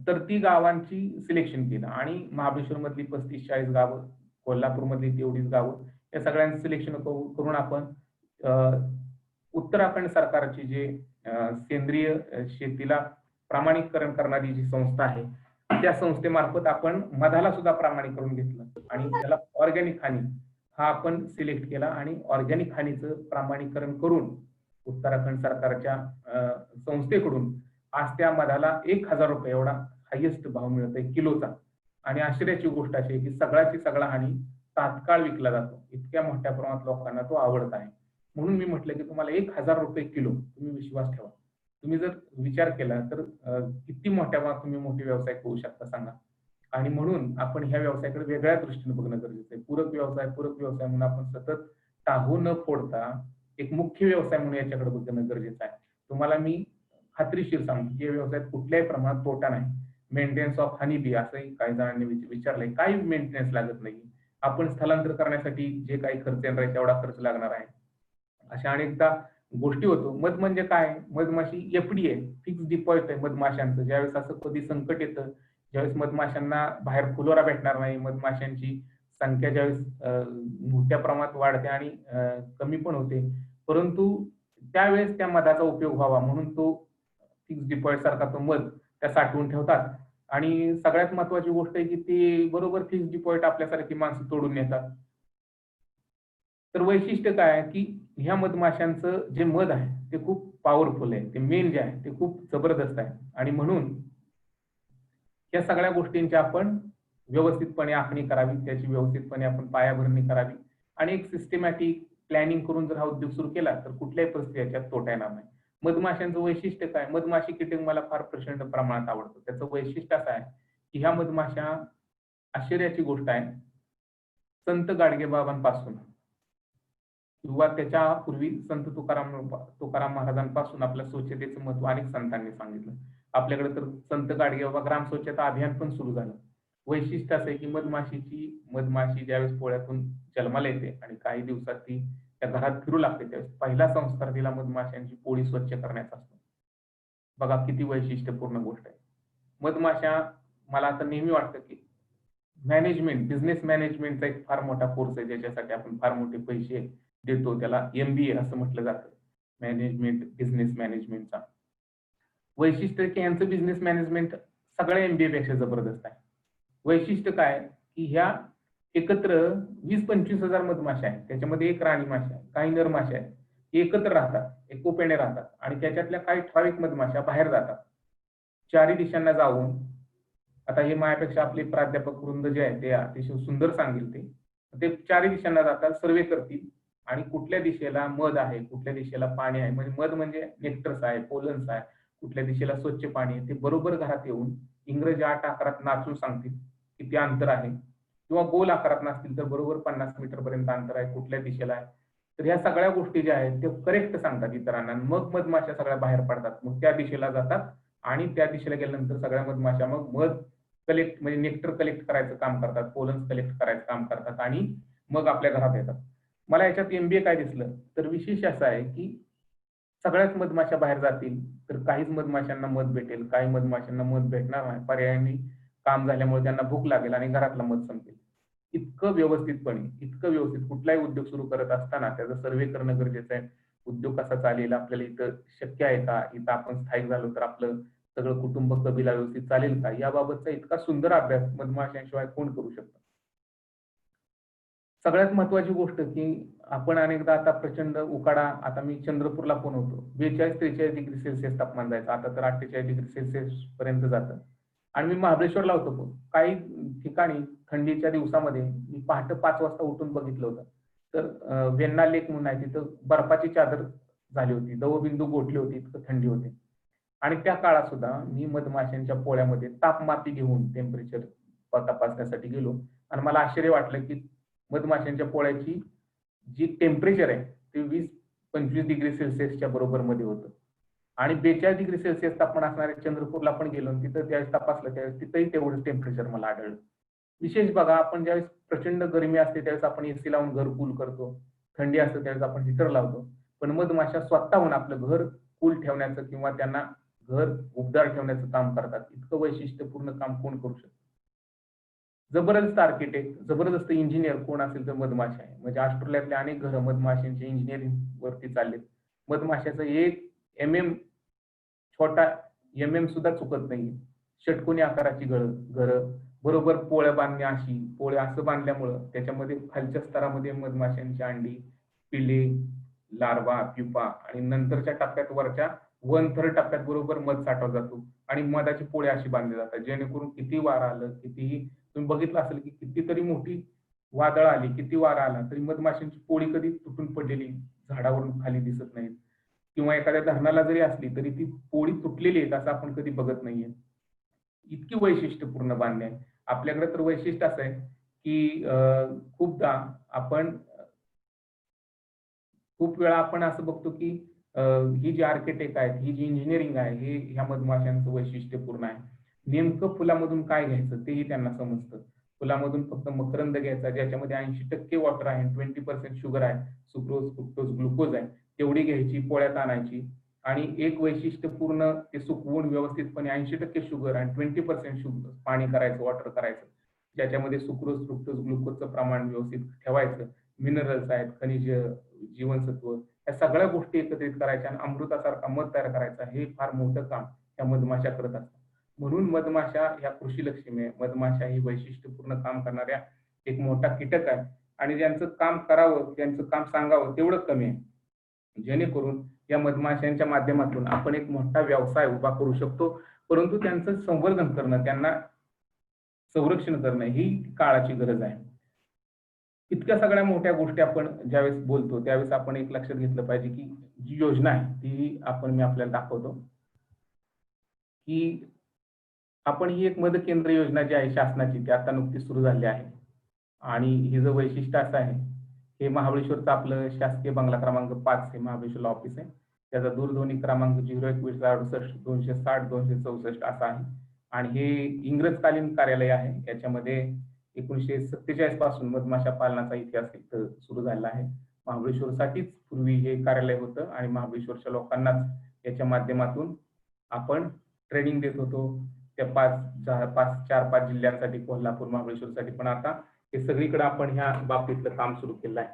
तर ती गावांची सिलेक्शन केलं आणि महाबळेश्वर मधली 35-40 गावं, कोल्हापूर मधली तेवढीच गावं या सगळ्यांचं सिलेक्शन करून आपण उत्तराखंड सरकारची जे सेंद्रिय शेतीला प्रमाणीकरण करणारी जी संस्था आहे त्या संस्थेमार्फत आपण मधाला सुद्धा प्रमाणीकरण घेतलं आणि त्याला ऑर्गॅनिक हनी हा आपण सिलेक्ट केला आणि ऑर्गॅनिक हनीचं प्रमाणीकरण करून उत्तराखंड सरकारच्या संस्थेकडून आज त्या मधाला 1000 रुपये एवढा हायेस्ट भाव मिळतोय किलोचा. आणि आश्चर्याची गोष्ट अशी आहे की सगळ्याची सगळा हनी तात्काळ विकला जातो. इतक्या मोठ्या प्रमाणात लोकांना तो आवडत आहे. म्हणून मी म्हटलं की तुम्हाला 1000 रुपये किलो, तुम्ही विश्वास ठेवा. तुम्ही जर विचार केला तर किती मोठ्या प्रमाणात तुम्ही मोठे व्यवसाय करू शकता सांगा. आणि म्हणून आपण ह्या व्यवसायाकडे वेगळ्या दृष्टीने बघणं गरजेचं आहे. पूरक व्यवसाय म्हणून आपण सतत टाहू न फोडता एक मुख्य व्यवसाय म्हणून याच्याकडे बघणं गरजेचं आहे. तुम्हाला मी खात्रीशीर सांगतो या व्यवसायात कुठल्याही प्रमाणात तोटा नाही. मेंटेनन्स ऑफ हनी बी असंही काही जणांनी विचारलंय, काही मेंटेनन्स लागत नाही. आपण स्थलांतर करण्यासाठी जे काही खर्च येणार आहे तेवढा खर्च लागणार आहे. अशा अनेकदा गोष्टी होतो. मध म्हणजे काय, मधमाशी एफडी आहे, फिक्स डिपॉझिट आहे मधमाशांचं. ज्यावेळेस असं कधी संकट येतं, ज्यावेळेस मधमाशांना बाहेर फुलोरा भेटणार नाही, मधमाशांची संख्या ज्यावेळेस मोठ्या प्रमाणात वाढते आणि कमी पण होते, परंतु त्यावेळेस त्या मधाचा उपयोग व्हावा म्हणून तो फिक्स डिपॉझिट सारखा तो मध त्या साठवून ठेवतात. आणि सगळ्यात महत्वाची गोष्ट आहे की ते बरोबर फिक्स डिपॉझिट आपल्यासारखी माणसं तोडून येतात. तर वैशिष्ट्य काय आहे की ह्या मधमाशांचं जे मध आहे ते खूप पॉवरफुल आहे, ते मेन जे आहे ते खूप जबरदस्त आहे. आणि म्हणून या सगळ्या गोष्टींची आपण व्यवस्थितपणे आखणी करावी, त्याची व्यवस्थितपणे आपण पायाभरणी करावी आणि एक सिस्टमॅटिक प्लॅनिंग करून जर हा उद्योग सुरू केला तर कुठल्याही परिस्थितीत याच्यात तोटा येणार नाही. मधमाशांचं वैशिष्ट्य काय, मधमाशी कीटक मला फार प्रचंड प्रमाणात आवडतं. त्याचं वैशिष्ट्य असं आहे की ह्या मधमाशा, आश्चर्याची गोष्ट आहे, संत गाडगेबाबांपासून किंवा त्याच्या पूर्वी संत तुकाराम महाराजांपासून आपल्या स्वच्छतेचं महत्व अनेक संतांनी सांगितलं. आपल्याकडे तर संत गाडगेबाबा ग्राम स्वच्छता अभियान पण सुरू झालं. वैशिष्ट्य असं आहे की मधमाशी ज्यावेळेस पोळ्यातून जन्माला येते आणि काही दिवसात ती त्या घरात फिरू लागते त्यावेळेस पहिला संस्कार तिला मधमाशांची पोळी स्वच्छ करण्याचा असतो. बघा किती वैशिष्ट्यपूर्ण गोष्ट आहे. मधमाशा, मला आता नेहमी वाटतं की मॅनेजमेंट, बिझनेस मॅनेजमेंटचा एक फार मोठा कोर्स आहे ज्याच्यासाठी आपण फार मोठे पैसे देतो. त्याला MBA असं म्हटलं जातं, मॅनेजमेंट बिझनेस मॅनेजमेंटचा. वैशिष्ट्य की यांचं बिझनेस मॅनेजमेंट सगळ्या MBA पेक्षा जबरदस्त आहे. वैशिष्ट्य काय की ह्या एकत्र 20-25 हजार मधमाशा आहेत, त्याच्यामध्ये एक राणी माशा आहे, काही नर माशा आहेत, एकत्र राहतात, एकोप्याने राहतात आणि त्याच्यातल्या काही ठराविक मधमाशा बाहेर जातात चारी दिशांना जाऊन. आता हे माझ्यापेक्षा आपले प्राध्यापक वृंद जे आहे ते अतिशय सुंदर सांगेल. ते चारी दिशांना जातात, सर्वे करतील आणि कुठल्या दिशेला मध आहे, कुठल्या दिशेला पाणी आहे, म्हणजे मध म्हणजे नेक्टर्स आहे, पोलन्स आहे, कुठल्या दिशेला स्वच्छ पाणी आहे, ते बरोबर घरात येऊन इंग्रजी 8 आकारात नाचून सांगतील किती अंतर आहे, किंवा गोल आकारात नसतील तर बरोबर 50 मीटर पर्यंत अंतर आहे, कुठल्या दिशेला आहे. तर ह्या सगळ्या गोष्टी ज्या आहेत ते करेक्ट सांगतात इतरांना. मग मधमाशा सगळ्या बाहेर पडतात, मग त्या दिशेला जातात आणि त्या दिशेला गेल्यानंतर सगळ्या मधमाशा मग मध कलेक्ट म्हणजे नेक्टर कलेक्ट करायचं काम करतात, पोलन्स कलेक्ट करायचं काम करतात आणि मग आपल्या घरात येतात. मला याच्यात MBA काय दिसलं तर विशेष असं आहे की सगळ्याच मधमाशा बाहेर जातील तर काहीच मधमाशांना मध भेटेल, काही मधमाशांना मध भेटणार नाही, पर्यायाने काम झाल्यामुळे त्यांना भूक लागेल आणि घरातला मध संपेल. इतकं व्यवस्थित कुठलाही उद्योग सुरू करत असताना त्याचा सर्वे करणं गरजेचं आहे. उद्योग कसा चालेल, आपल्याला इथं शक्य आहे का, इथं आपण स्थायिक झालो तर आपलं सगळं कुटुंब कबिला व्यवस्थित चालेल का, याबाबतचा इतका सुंदर अभ्यास मधमाशांशिवाय कोण करू शकतो. सगळ्यात महत्वाची गोष्ट की आपण अनेकदा आता प्रचंड उकाडा, आता मी चंद्रपूरला पण होतो, 42-43 डिग्री सेल्सिअस तापमान जायचं, आता तर 48 डिग्री सेल्सिअस पर्यंत जातं. आणि मी महाबळेश्वरला होतो, काही ठिकाणी थंडीच्या दिवसामध्ये मी पहाटे 5 वाजता उठून बघितलं होतं तर वेण्णा लेक म्हणून आहे, तिथं बर्फाची चादर झाली होती, दवबिंदू गोठले होते, इतकं थंडी होते. आणि त्या काळात सुद्धा मी मधमाशांच्या पोळ्यामध्ये तापमापी घेऊन टेम्परेचर तपासण्यासाठी गेलो आणि मला आश्चर्य वाटलं की मधमाशांच्या पोळ्याची जी टेम्परेचर आहे ते 20-25 डिग्री सेल्सिअसच्या बरोबर मध्ये होतं. आणि 42 डिग्री सेल्सिअस तापमान असणाऱ्या चंद्रपूरला पण गेलो, तिथं त्यावेळेस तपासलं त्यावेळेस तिथंही तेवढंच टेम्परेचर मला आढळलं. विशेष बघा, आपण ज्यावेळेस प्रचंड गरमी असते त्यावेळेस आपण AC लावून घर कूल करतो, थंडी असते त्यावेळेस आपण हीटर लावतो, पण मधमाशा स्वतःहून आपलं घर कूल ठेवण्याचं किंवा त्यांना घर उबदार ठेवण्याचं काम करतात. इतकं वैशिष्ट्यपूर्ण काम कोण करू शकतं. जबरदस्त आर्किटेक्ट, जबरदस्त इंजिनियर कोण असेल तर मधमाशा आहे. म्हणजे ऑस्ट्रेलियातले अनेक घरं मधमाशांच्या इंजिनिअरिंग वरती चाललेत. मधमाशाचं 1 mm छोटा सुद्धा चुकत नाही. षटकोनी आकाराची घरं बरोबर पोळ्या बांधण्या, अशी पोळ्या असं बांधल्यामुळं त्याच्यामध्ये खालच्या स्तरामध्ये मधमाशांची अंडी, पिल्ले, लार्वा, प्युपा आणि नंतरच्या टप्प्यात वरच्या 1/3 टप्प्यात बरोबर मध साठवला जातो आणि मधाची पोळ्या अशी बांधली जातात, जेणेकरून किती वारा आलं, कितीही तुम्ही बघितलं असेल की कितीतरी मोठी वादळ आली, किती वारा आला तरी मधमाशांची पोळी कधी तुटून पडलेली झाडावरून खाली दिसत नाहीत, किंवा एखाद्या धरणाला जरी असली तरी ती पोळी तुटलेली आहे असं आपण कधी बघत नाहीये. इतकी वैशिष्ट्यपूर्ण बांधणी आहे. आपल्याकडे तर वैशिष्ट्य असं आहे की खूपदा आपण खूप वेळा आपण असं बघतो की ही जी आर्किटेक्ट आहेत, ही जी इंजिनिअरिंग आहे, हे ह्या मधमाशांचं वैशिष्ट्यपूर्ण आहे. नेमकं फुलामधून काय घ्यायचं तेही त्यांना समजतं. फुलामधून फक्त मकरंद घ्यायचा, ज्याच्यामध्ये 80% वॉटर आहे, 20% शुगर आहे, सुक्रोज, फ्रुक्टोज, ग्लुकोज आहे, तेवढी घ्यायची, पोळ्यात आणायची आणि एक वैशिष्ट्यपूर्ण ते सुकवून व्यवस्थितपणे 80% शुगर आणि 20% शुगर पाणी करायचं, वॉटर करायचं, ज्याच्यामध्ये सुक्रोज, फ्रुक्टोज, ग्लुकोजचं प्रमाण व्यवस्थित ठेवायचं. मिनरल्स आहेत, खनिज, जीवनसत्व, या सगळ्या गोष्टी एकत्रित करायच्या आणि अमृतासारखा मध तयार करायचा. हे फार मोठं काम या मधमाशा करत असतात. म्हणून मधमाशा ह्या कृषीलक्ष्मी आहे. मधमाशा ही वैशिष्ट्यपूर्ण काम करणाऱ्या एक मोठा कीटक आहे आणि ज्यांचं काम करावं, त्यांचं काम सांगावं तेवढं कमी आहे. जेणेकरून या मधमाशांच्या माध्यमातून आपण एक मोठा व्यवसाय उभा करू शकतो, परंतु त्यांचं संवर्धन करणं, त्यांना संरक्षण करणं ही काळाची गरज आहे. इतक्या सगळ्या मोठ्या गोष्टी आपण ज्यावेळेस बोलतो त्यावेळेस आपण एक लक्षात घेतलं पाहिजे की जी योजना आहे ती मी आपल्याला दाखवतो की आपण ही एक मदत केंद्र योजना जी आहे शासनाची, ती आता नुकतीच सुरू झाली आहे आणि हिचं वैशिष्ट्य असं आहे, हे महाबळेश्वरचं आपलं शासकीय बंगला क्रमांक 5 हे महाबळेश्वरला ऑफिस आहे. त्याचा दूरध्वनी क्रमांक 02168 260 264 असा आहे आणि हे इंग्रजकालीन कार्यालय आहे. याच्यामध्ये 1947 पासून मधमाशा पालनाचा इतिहास इथं सुरू झाला आहे. महाबळेश्वरसाठीच पूर्वी हे कार्यालय होतं आणि महाबळेश्वरच्या लोकांनाच याच्या माध्यमातून आपण ट्रेनिंग देत होतो. त्या 4-5 जिल्ह्यांसाठी, कोल्हापूर, महाबळेश्वरसाठी, पण आता हे सगळीकडे आपण ह्या बाबतीतलं काम सुरू केलं आहे.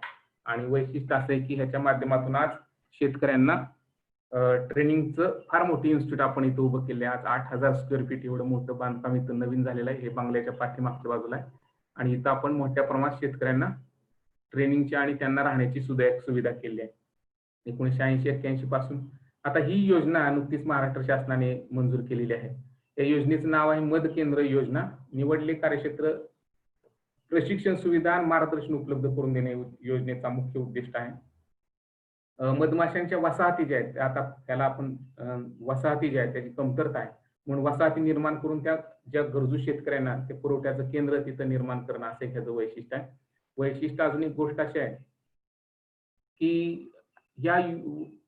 आणि वैशिष्ट्य असं आहे की ह्याच्या माध्यमातून आज शेतकऱ्यांना ट्रेनिंगचं फार मोठी इन्स्टिट्यूट आपण इथं उभं केलं आहे. आज 8000 स्क्वेअर फीट एवढं मोठं बांधकाम इथं नवीन झालेलं आहे. हे बंगल्याच्या पाठीमागच्या बाजूला आहे आणि इथं आपण मोठ्या प्रमाणात शेतकऱ्यांना ट्रेनिंगची आणि त्यांना राहण्याची सुद्धा एक सुविधा केली आहे. 1980-81 पासून आता ही योजना नुकतीच महाराष्ट्र शासनाने मंजूर केलेली आहे. या योजनेचं नाव आहे मध केंद्र योजना. निवडले कार्यक्षेत्र प्रशिक्षण सुविधा आणि मार्गदर्शन उपलब्ध करून देणे योजनेचा मुख्य उद्दिष्ट आहे. मधमाशांच्या वसाहती ज्या आहेत, आता त्याला आपण वसाहती ज्या आहेत त्याची कमतरता आहे, म्हणून वसाहती निर्माण करून त्या ज्या गरजू शेतकऱ्यांना ते पुरवठ्याचं केंद्र तिथं निर्माण करणं असं ह्याचं वैशिष्ट्य आहे. वैशिष्ट्य अजून एक गोष्ट अशी आहे की या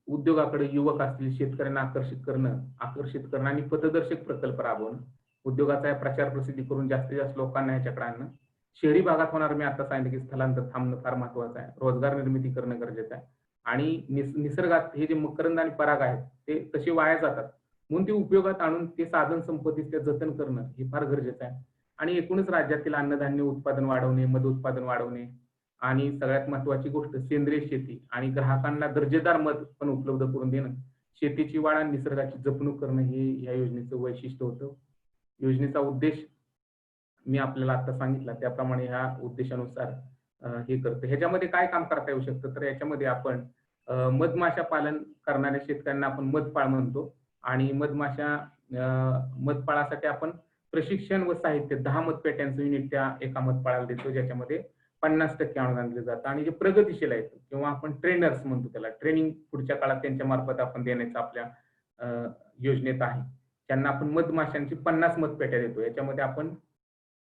उद्योगाकडे युवक असतील, शेतकऱ्यांना आकर्षित करणं आणि पथदर्शक प्रकल्प राबवणं, उद्योगाचा प्रचार प्रसिद्धी करून जास्तीत जास्त लोकांना ह्याच्याकडे आणणं. शहरी भागात होणार, मी आता सांगितलं की स्थलांतर थांबणं फार महत्वाचं आहे. रोजगार निर्मिती करणं गरजेचं आहे आणि निसर्गात हे जे मकरंद आणि पराग आहेत ते तसे वाया जातात, म्हणून ते उपयोगात आणून ते साधन संपत्तीच ते जतन करणं हे फार गरजेचं आहे. आणि एकूणच राज्यातील अन्नधान्य उत्पादन वाढवणे, मध उत्पादन वाढवणे आणि सगळ्यात महत्वाची गोष्ट सेंद्रिय शेती आणि ग्राहकांना दर्जेदार मध पण उपलब्ध करून देणं, शेतीची वाढ आणि निसर्गाची जपणूक करणं हे या योजनेचं वैशिष्ट्य होतं. योजनेचा उद्देश मी आपल्याला आता सांगितला त्याप्रमाणे ह्या उद्देशानुसार हे करतं. ह्याच्यामध्ये काय काम करता येऊ शकतं, तर याच्यामध्ये आपण मधमाशा पालन करणाऱ्या शेतकऱ्यांना आपण मधपाळ म्हणतो आणि मधपाळासाठी आपण प्रशिक्षण व साहित्य 10 मधपेट्यांचं युनिट त्या एका मधपाळाला देतो, ज्याच्यामध्ये 50% अनुदान दिलं जातं. आणि जे प्रगतीशील आहेत किंवा आपण ट्रेनर्स म्हणतो त्याला, ट्रेनिंग पुढच्या काळात त्यांच्या मार्फत आपण देण्याचं आपल्या योजनेत आहे. त्यांना आपण मधमाशांची 50 मधपेट्या देतो, याच्यामध्ये आपण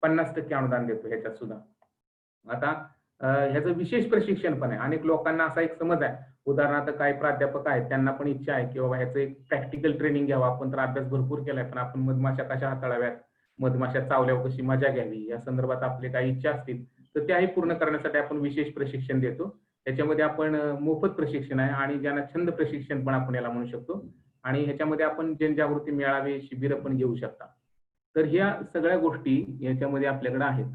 50% अनुदान देतो ह्याच्यात सुद्धा. आता ह्याचं विशेष प्रशिक्षण पण आहे. अनेक लोकांना असा एक समज आहे, उदाहरणार्थ काही प्राध्यापक आहेत त्यांना पण इच्छा आहे की बाबा ह्याचं एक प्रॅक्टिकल ट्रेनिंग घ्यावं. आपण तर अभ्यास भरपूर केलाय, पण आपण मधमाशा कशा हाताळाव्यात, मधमाशा चावल्यावर कशी मजा घ्यावी, या संदर्भात आपले काही इच्छा असतील तर त्याही पूर्ण करण्यासाठी आपण विशेष प्रशिक्षण देतो. त्याच्यामध्ये आपण मोफत प्रशिक्षण आहे आणि ज्यांना छंद प्रशिक्षण पण आपण याला म्हणू शकतो. आणि ह्याच्यामध्ये आपण जनजागृती मेळावे, शिबिरं पण घेऊ शकता. तर ह्या सगळ्या गोष्टी याच्यामध्ये आपल्याकडे आहेत.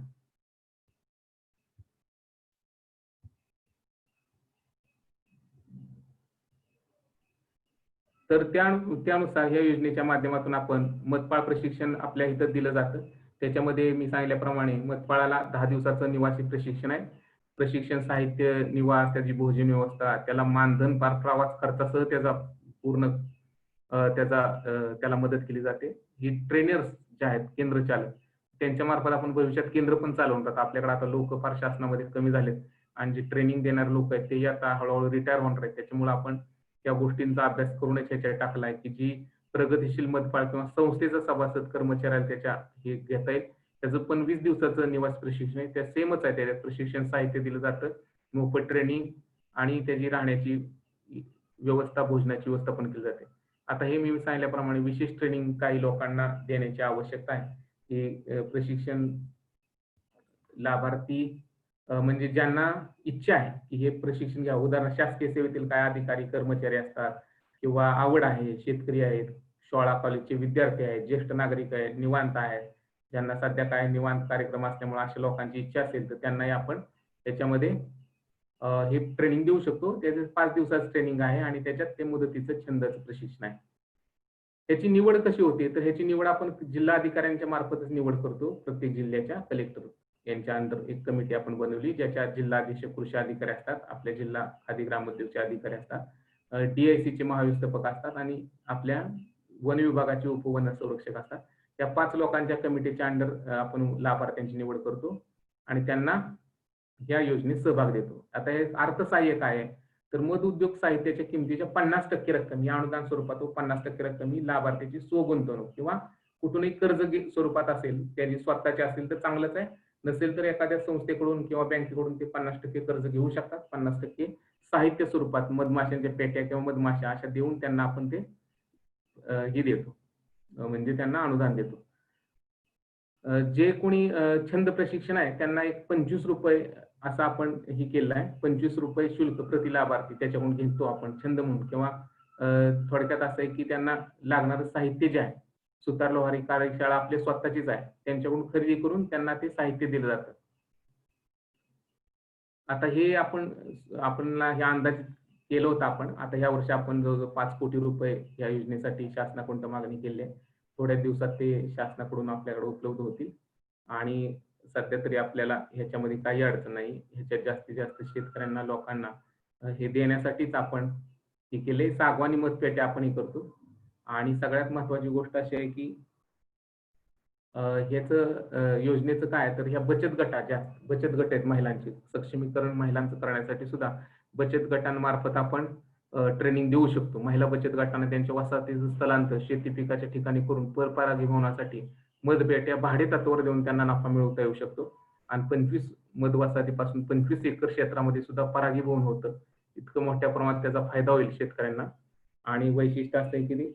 तर त्यानुसार या योजनेच्या माध्यमातून आपण मतपाळ प्रशिक्षण आपल्या इथं दिलं जातं. त्याच्यामध्ये मी सांगितल्याप्रमाणे मतपाळाला 10 दिवसाचं निवासी प्रशिक्षण आहे. प्रशिक्षण साहित्य, निवास, त्याची भोजन व्यवस्था, त्याला मानधन, प्रवास खर्चासह त्याचा पूर्ण त्याला मदत केली जाते. ही ट्रेनर्स जे आहेत केंद्र चालक, त्यांच्या मार्फत आपण भविष्यात केंद्र पण चालवतात. आपल्याकडे आता लोक फार शासनामध्ये कमी झालेत आणि जे ट्रेनिंग देणारे लोक आहेत ते आता हळूहळू रिटायर होणार आहेत. त्याच्यामुळे आपण त्या गोष्टींचा अभ्यास करूनच ह्याच्यात टाकलाय की जी प्रगतीशील मतपाळ किंवा संस्थेचा सभासद कर्मचाऱ्याला त्याच्या हे घेता येईल. त्याचं पण 20 दिवसाचं निवास प्रशिक्षण आहे. त्या सेमच आहे. त्याच्यात प्रशिक्षण साहित्य दिलं जातं, मोफत ट्रेनिंग आणि त्याची राहण्याची व्यवस्था, भोजनाची व्यवस्था पण केली जाते. आता हे मी सांगितल्याप्रमाणे विशेष ट्रेनिंग काही लोकांना देण्याची आवश्यकता आहे. हे प्रशिक्षण लाभार्थी म्हणजे ज्यांना इच्छा आहे की हे प्रशिक्षण घ्या, उदाहरण शासकीय सेवेतील काय अधिकारी कर्मचारी असतात किंवा आवड आहे, शेतकरी आहेत, शाळा कॉलेजचे विद्यार्थी आहेत, ज्येष्ठ नागरिक आहेत, निवांत आहेत, ज्यांना सध्या काय निवांत कार्यक्रम असल्यामुळे अशा लोकांची इच्छा असेल तर त्यांनाही आपण त्याच्यामध्ये हे ट्रेनिंग देऊ शकतो. त्याचे 5 दिवसाचं ट्रेनिंग आहे आणि त्याच्यात ते मुदतीचं छंदाचं प्रशिक्षण आहे. त्याची निवड कशी होते तर ह्याची निवड आपण जिल्हा अधिकाऱ्यांच्या मार्फतच निवड करतो. प्रत्येक जिल्ह्याच्या कलेक्टर यांच्या अंडर एक कमिटी आपण बनवली, ज्याच्यात जिल्हाधीश कृषी अधिकारी असतात, आपल्या जिल्हा खादी ग्रामोद्योगचे अधिकारी असतात, DIC चे महाव्यवस्थापक असतात आणि आपल्या वन विभागाचे उपवन संरक्षक असतात. त्या 5 लोकांच्या कमिटीच्या अंडर आपण लाभार्थ्यांची निवड करतो आणि त्यांना या योजनेत सहभाग देतो. आता हे अर्थसहाय्य काय आहे तर मध उद्योग साहित्याच्या किमतीच्या 50% रक्कम या अनुदान स्वरूपात 50% रक्कम ही लाभार्थ्याची स्वगुंतवणूक किंवा कुठूनही कर्ज स्वरूपात असेल, त्याची स्वतःची असेल तर चांगलंच आहे, नसेल तर एखाद्या संस्थेकडून किंवा बँकेकडून ते 50% कर्ज घेऊ शकतात. 50% साहित्य स्वरूपात मधमाशांच्या पेट्या किंवा मधमाशा अशा देऊन त्यांना आपण ते हे देतो, म्हणजे त्यांना अनुदान देतो. जे कोणी छंद प्रशिक्षण आहे त्यांना एक 25 रुपये असं आपण हे केलं आहे. 25 रुपये शुल्क प्रति लाभार्थी त्याच्याकडून घेतो आपण छंद म्हणून. किंवा थोडक्यात असं आहे की त्यांना लागणारं साहित्य जे आहे, सुतार लोहारी कार्यशाळा आपली स्वतःचीच आहे, त्यांच्याकडून खरेदी करून त्यांना ते साहित्य दिलं जातं. आता हे आपण हे अंदाज केलं होतं आपण. आता या वर्षी आपण जवळजवळ 5 कोटी रुपये या योजनेसाठी शासनाकडून मागणी केली आहे. थोड्या दिवसात ते शासनाकडून आपल्याकडे उपलब्ध होतील आणि सध्या तरी आपल्याला ह्याच्यामध्ये काही अडचण नाही. ह्याच्यात जास्तीत जास्त शेतकऱ्यांना, लोकांना हे देण्यासाठीच आपण हे केले. सागवानी मतपेट्या आपण हे करतो आणि सगळ्यात महत्वाची गोष्ट अशी आहे की ह्याचं योजनेचं काय तर ह्या बचत गट आहेत महिलांचे सक्षमीकरण महिलांचं करण्यासाठी सुद्धा बचत गटांमार्फत आपण ट्रेनिंग देऊ शकतो. महिला बचत गटांना त्यांच्या वसाहतीचं स्थलांतर शेती पिकाच्या ठिकाणी करून परपरागीभवनासाठी मधपेट्या भाडे तत्वावर देऊन त्यांना नफा मिळवता येऊ शकतो. आणि 25 मध वसाहतीपासून 25 एकर क्षेत्रामध्ये सुद्धा परागीभवन होतं. इतकं मोठ्या प्रमाणात त्याचा फायदा होईल शेतकऱ्यांना. आणि वैशिष्ट्य असं आहे की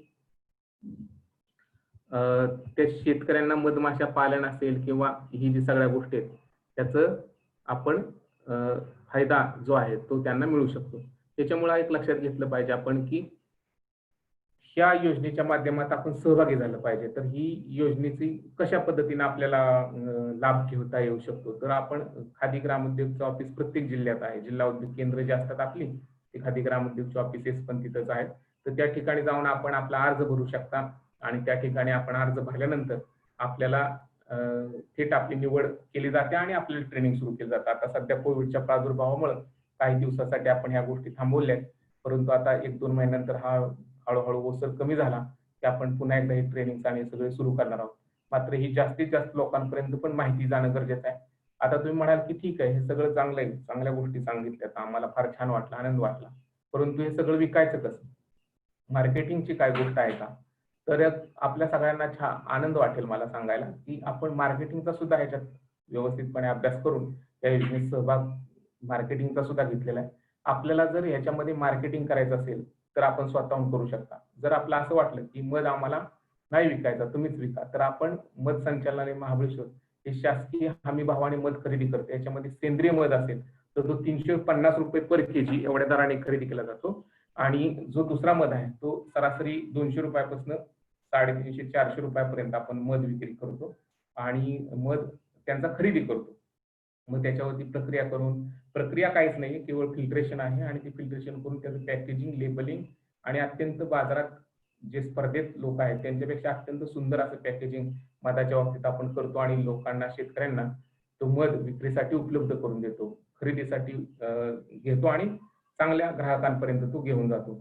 त्या शेतकऱ्यांना मधमाशा पालन असेल किंवा ही जी सगळ्या गोष्टी आहेत त्याचं आपण फायदा जो आहे तो त्यांना मिळू शकतो. त्याच्यामुळे एक लक्षात घेतलं पाहिजे आपण की ह्या योजनेच्या माध्यमात आपण सहभागी झालं पाहिजे. तर ही योजनेची कशा पद्धतीने आपल्याला लाभ घेता येऊ शकतो तर आपण खादी ग्रामोद्योगचं ऑफिस प्रत्येक जिल्ह्यात आहे. जिल्हा उद्योग केंद्र जे असतात आपली ते खादी ग्रामोद्योगचे ऑफिसेस पण तिथंच आहेत. तर त्या ठिकाणी जाऊन आपण आपला अर्ज भरू शकता आणि त्या ठिकाणी आपण अर्ज भरल्यानंतर आपल्याला थेट आपली निवड केली जाते आणि आपल्याला ट्रेनिंग सुरू केली जाते. आता सध्या कोविडच्या प्रादुर्भावामुळे काही दिवसासाठी आपण ह्या गोष्टी थांबवल्या, परंतु आता 1-2 महिन्यानंतर हा हळूहळू ओसर कमी झाला की आपण पुन्हा एकदा ही ट्रेनिंग आणि सगळे सुरू करणार आहोत. मात्र ही जास्तीत जास्त लोकांपर्यंत पण माहिती जाणं गरजेचं आहे. आता तुम्ही म्हणाल की ठीक आहे, हे सगळं चांगलं आहे, चांगल्या गोष्टी सांगितल्यात, आम्हाला फार छान वाटलं, आनंद वाटला, परंतु हे सगळं विकायचं कसं, मार्केटिंगची काय गोष्ट आहे का? तर आपल्या सगळ्यांना आनंद वाटेल मला सांगायला की आपण मार्केटिंगचा सुद्धा ह्याच्यात व्यवस्थितपणे अभ्यास करून त्या योजनेत सहभाग मार्केटिंगचा सुद्धा घेतलेला आहे. आपल्याला जर ह्याच्यामध्ये मार्केटिंग करायचं असेल तर आपण स्वतःहून करू शकता. जर आपलं असं वाटलं की मध आम्हाला नाही विकायचा, तुम्हीच विका, तर आपण मध संचालनालय महाबळेश्वर हे शासकीय हमी भावाने मध खरेदी करते. याच्यामध्ये सेंद्रिय मध असेल तर तो 350 रुपये पर केजी एवढ्या दराने खरेदी केला जातो आणि जो दुसरा मध आहे तो सरासरी 200 रुपयापासून 350-400 रुपयापर्यंत आपण मध विक्री करतो आणि मध त्यांचा खरेदी करतो. मग त्याच्यावरती प्रक्रिया काहीच नाही, केवळ फिल्ट्रेशन आहे आणि ते फिल्ट्रेशन करून त्याचं पॅकेजिंग, लेबलिंग आणि अत्यंत बाजारात जे स्पर्धेत लोक आहेत त्यांच्यापेक्षा अत्यंत सुंदर असं पॅकेजिंग मधाच्या बाबतीत आपण करतो आणि लोकांना, शेतकऱ्यांना तो मध विक्रीसाठी उपलब्ध करून देतो, खरेदीसाठी घेतो आणि चांगल्या ग्राहकांपर्यंत तो घेऊन जातो.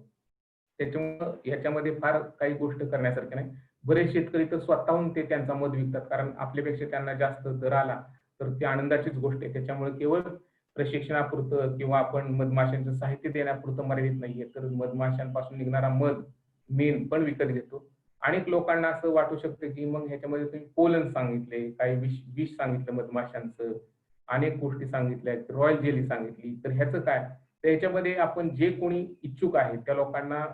त्याच्यामुळं याच्यामध्ये फार काही गोष्ट करण्यासारखी नाही. बरेच शेतकरी तर स्वतःहून ते त्यांचा मध विकतात, कारण आपल्यापेक्षा त्यांना जास्त दर आला तर ती आनंदाचीच गोष्ट आहे. त्याच्यामुळे केवळ प्रशिक्षणापुरतं किंवा आपण मधमाशांचं साहित्य देण्यापुरतं मर्यादित नाहीये, तर मधमाशांपासून निघणारा मध मेण पण विकत घेतो. अनेक लोकांना असं वाटू शकतं की मग ह्याच्यामध्ये तुम्ही पोलन सांगितले, काही विष सांगितलं मधमाशांचं, अनेक गोष्टी सांगितल्या, रॉयल जेली सांगितली, तर ह्याचं काय? तर ह्याच्यामध्ये आपण जे कोणी इच्छुक आहेत त्या लोकांना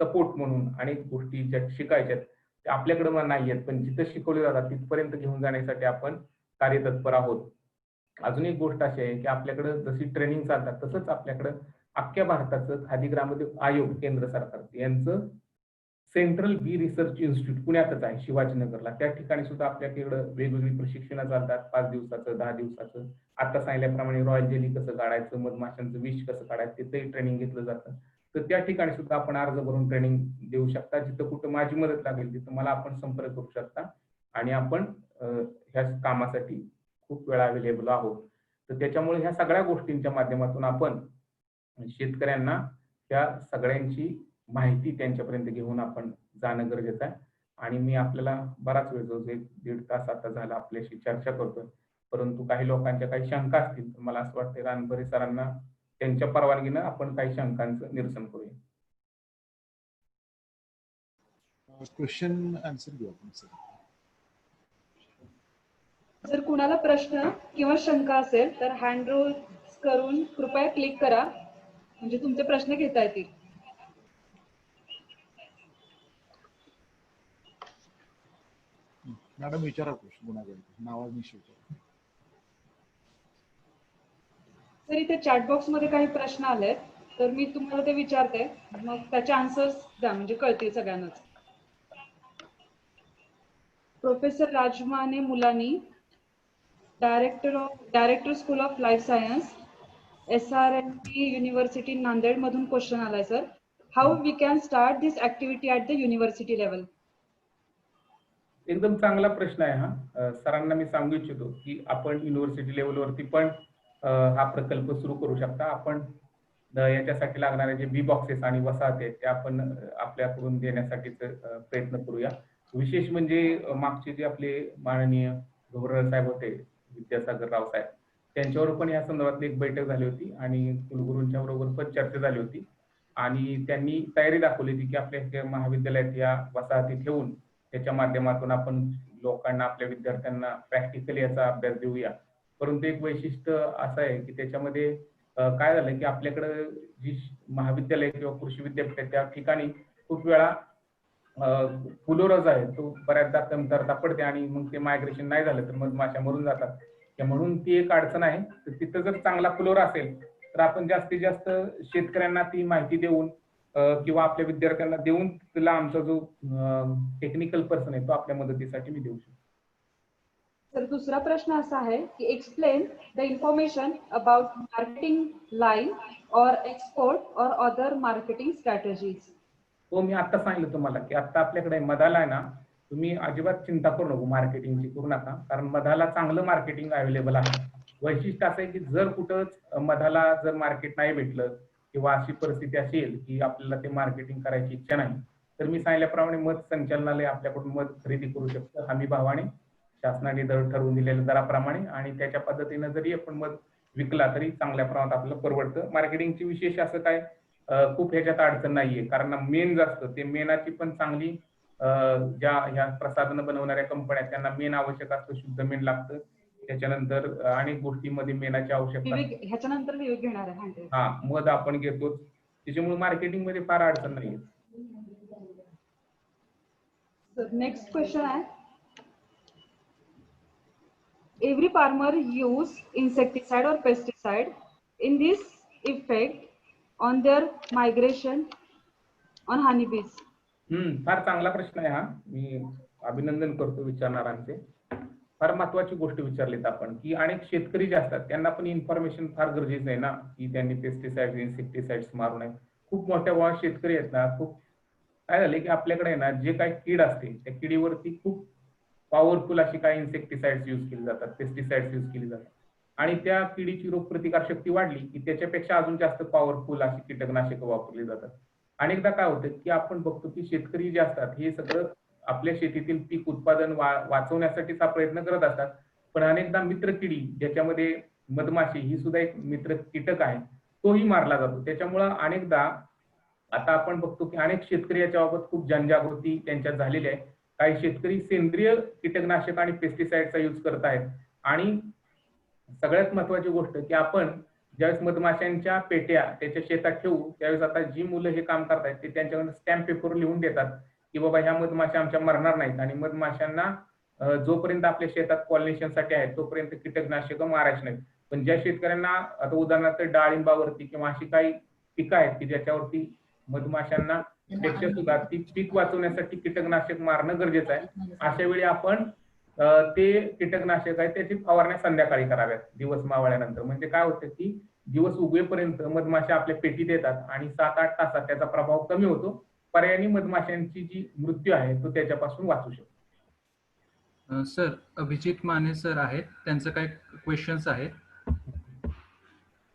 सपोर्ट म्हणून अनेक गोष्टी ज्या शिकायच्यात त्या आपल्याकडे नाही आहेत, पण जिथं शिकवले जातात तिथपर्यंत घेऊन जाण्यासाठी आपण कार्यतत्पर आहोत. अजून एक गोष्ट अशी आहे की आपल्याकडे जशी ट्रेनिंग चालतात तसंच आपल्याकडे अख्ख्या भारताचं खादी ग्रामोद्योग आयोग केंद्र सरकारचं यांचं सेंट्रल बी रिसर्च इन्स्टिट्यूट पुण्यातच आहे, शिवाजीनगरला. त्या ठिकाणी सुद्धा आपल्याकडे वेगवेगळी प्रशिक्षणं चालतात, 5 दिवसाचं, 10 दिवसाचं. आता सांगितल्याप्रमाणे रॉयल जेली कसं काढायचं, मधमाशांचं विष कसं काढायचं, तिथंही ट्रेनिंग घेतलं जातं. तर त्या ठिकाणी सुद्धा आपण अर्ज भरून ट्रेनिंग देऊ शकता. जिथं कुठं माझी मदत लागेल तिथं मला आपण संपर्क करू शकता आणि आपण ह्या कामासाठी खूप वेळा अवेलेबल आहोत. तर त्याच्यामुळे ह्या सगळ्या गोष्टींच्या माध्यमातून आपण शेतकऱ्यांना त्या सगळ्यांची माहिती त्यांच्यापर्यंत घेऊन आपण जाणं गरजेचं आहे. आणि मी आपल्याला बराच वेळ, जो 1-1.5 तास आता झाला आपल्याशी चर्चा करतोय, परंतु काही लोकांच्या काही शंका असतील तर मला असं वाटतं रानभरे सरांना त्यांच्या परवानगीनं आपण काही शंकांचं निरसन करूया. क्वेश्चन आन्सर घेऊ आपण सर. जर कुणाला प्रश्न किंवा शंका असेल तर हँड रोज करून कृपया क्लिक करा, म्हणजे तुमचे प्रश्न घेता येतील. मॅडम विचारा प्रश्न, कुणाकडे नावाने विचारा. सर इथे चॅट बॉक्स मध्ये काही प्रश्न आलेत, तर मी तुम्हाला ते विचारते, मग त्याचे आन्सर्स द्या म्हणजे कळतील सगळ्यांनाच. Professor Rajmane Mulani, director school of life science, SRNT university Nanded मधून क्वेश्चन आलाय sir. How we can start this activity at the university level? एकदम चांगला प्रश्न आहे हा. सरांना मी सांगू इच्छितो की आपण युनिव्हर्सिटी लेवलवरती पण हा प्रकल्प सुरू करू शकता. आपण याच्यासाठी लागणारे जे बी बॉक्सेस आणि वसाहत आहेत त्या आपण आपल्याकडून देण्यासाठीच प्रयत्न करूया. विशेष म्हणजे मागचे जे आपले माननीय गव्हर्नर साहेब होते, विद्यासागर राव साहेब, त्यांच्यावर पण या संदर्भातली एक बैठक झाली होती आणि कुलगुरूंच्या बरोबर पण चर्चा झाली होती आणि त्यांनी तयारी दाखवली होती की आपल्या महाविद्यालयात या वसाहती ठेवून त्याच्या माध्यमातून आपण लोकांना, आपल्या विद्यार्थ्यांना प्रॅक्टिकली याचा अभ्यास देऊया. परंतु एक वैशिष्ट्य असं आहे की त्याच्यामध्ये काय झालं की आपल्याकडे जी महाविद्यालय किंवा कृषी विद्यापीठ आहे त्या ठिकाणी खूप वेळा फुलोरज आहे तो बऱ्याचदा कमतरता पडते आणि मग ते मायग्रेशन नाही झालं तर मग माशा मरून जातात. म्हणून ती एक अडचण आहे. तर तिथं जर चांगला फुलोरा असेल तर आपण जास्तीत जास्त शेतकऱ्यांना ती माहिती देऊन किंवा आपल्या विद्यार्थ्यांना देऊन तिला आमचा जो टेक्निकल पर्सन आहे तो आपल्या मदतीसाठी मी देऊ शकतो. तर दुसरा प्रश्न असा आहे की explain the information about marketing line और एक्सपोर्ट और अदर मार्केटिंग स्ट्रॅटेजीज. हो, मी आता सांगितलं तुम्हाला की आता आपल्याकडे मधाला आहे ना, तुम्ही अजिबात चिंता करू नको, मार्केटिंगची करू नका, कारण मधाला चांगलं मार्केटिंग अवेलेबल आहे. वैशिष्ट्य असं आहे की जर कुठंच मधाला जर मार्केट नाही भेटलं किंवा अशी परिस्थिती असेल की आपल्याला ते मार्केटिंग करायची इच्छा नाही, तर मी सांगितल्याप्रमाणे मध संचालनालय आपल्याकडून मध खरेदी करू शकतं हमी भावाने, शासनाने दर ठरवून दिलेल्या दराप्रमाणे, आणि त्याच्या पद्धतीने जरी आपण मध विकला तरी चांगल्या प्रमाणात आपल्याला परवडतं. मार्केटिंगची विशेष असं काय खूप ह्याच्यात अडचण नाहीये, कारण मेन जास्त ते मेनाची पण चांगली ज्या ह्या प्रसाधनं बनवणाऱ्या कंपन्या त्यांना मेन आवश्यक असतं, शुद्ध मेन लागतं. त्याच्यानंतर अनेक गोष्टींमध्ये मेनाची आवश्यकता, ह्याच्यानंतर विवेक घेणार आहे. हा, मध आपण घेतोच, त्याच्यामुळे मार्केटिंग मध्ये फार अडचण नाहीये. नेक्स्ट क्वेश्चन आहे, every farmer use insecticide or pesticide in this effect on their migration on honeybees. फार चांगला प्रश्न आहे हा. मी अभिनंदन करतो विचारणाऱ्यांचे. फार महत्वाची गोष्ट विचारलीत आपण की अनेक शेतकरी जे असतात त्यांना पण इन्फॉर्मेशन फार गरजेचं आहे ना की त्यांनी पेस्टिसाइड्स, इन्सेक्टिसाइड्स मारू नये. खूप मोठ्या प्रमाणात शेतकरी आहेत ना, खूप काय झाले की आपल्याकडे आहे ना जे काही कीड असते त्या किडीवरती खूप पॉवरफुल अशी काही इन्सेक्टिसाइड्स यूज केली जातात, पेस्टिसाइड्स यूज केली जातात आणि त्या किडीची रोगप्रतिकार शक्ती वाढली की त्याच्यापेक्षा अजून जास्त पॉवरफुल अशी कीटकनाशकं वापरली जातात. अनेकदा काय होतं की आपण बघतो की शेतकरी जे असतात हे सगळं आपल्या शेतीतील पीक उत्पादन वाचवण्यासाठीच हा प्रयत्न करत असतात, पण अनेकदा मित्र किडी ज्याच्यामध्ये मधमाशी ही सुद्धा एक मित्र कीटक आहे तोही मारला जातो. त्याच्यामुळं अनेकदा आता आपण बघतो की अनेक शेतकरी याच्या बाबत खूप जनजागृती त्यांच्यात झालेली आहे. काही शेतकरी सेंद्रिय कीटकनाशक आणि पेस्टिसाइडचा यूज करत आहेत आणि सगळ्यात महत्वाची गोष्ट की आपण ज्यावेळेस मधमाशांच्या पेट्या त्याच्या शेतात ठेवू त्यावेळेस आता जी मुलं हे काम करतायत ते त्यांच्याकडे स्टॅम्प पेपर लिहून देतात की बाबा ह्या मधमाशा आमच्या मरणार नाहीत आणि मधमाशांना जोपर्यंत आपल्या शेतात पॉलिनेशनसाठी आहेत तोपर्यंत कीटकनाशकं मारायची नाहीत. पण ज्या शेतकऱ्यांना आता उदाहरणार्थ डाळिंबावरती किंवा अशी काही पिकं आहेत की ज्याच्यावरती मधमाशांना पेक्षा सुद्धा ती पीक वाचवण्यासाठी कीटकनाशक मारणं गरजेचं आहे. अशा वेळी आपण ते कीटकनाशक आहे त्याची फवारण्या संध्याकाळी कराव्यात दिवस मावळल्यानंतर. म्हणजे काय होतं की दिवस उगवेपर्यंत मधमाशा आपल्या पेटीत येतात आणि 7-8 तासात त्याचा प्रभाव कमी होतो. पर्यायी मधमाशांची जी मृत्यू आहे तो त्याच्यापासून वाचू शकतो. सर, अभिजित माने सर आहेत, त्यांचं काही क्वेश्चन्स आहेत.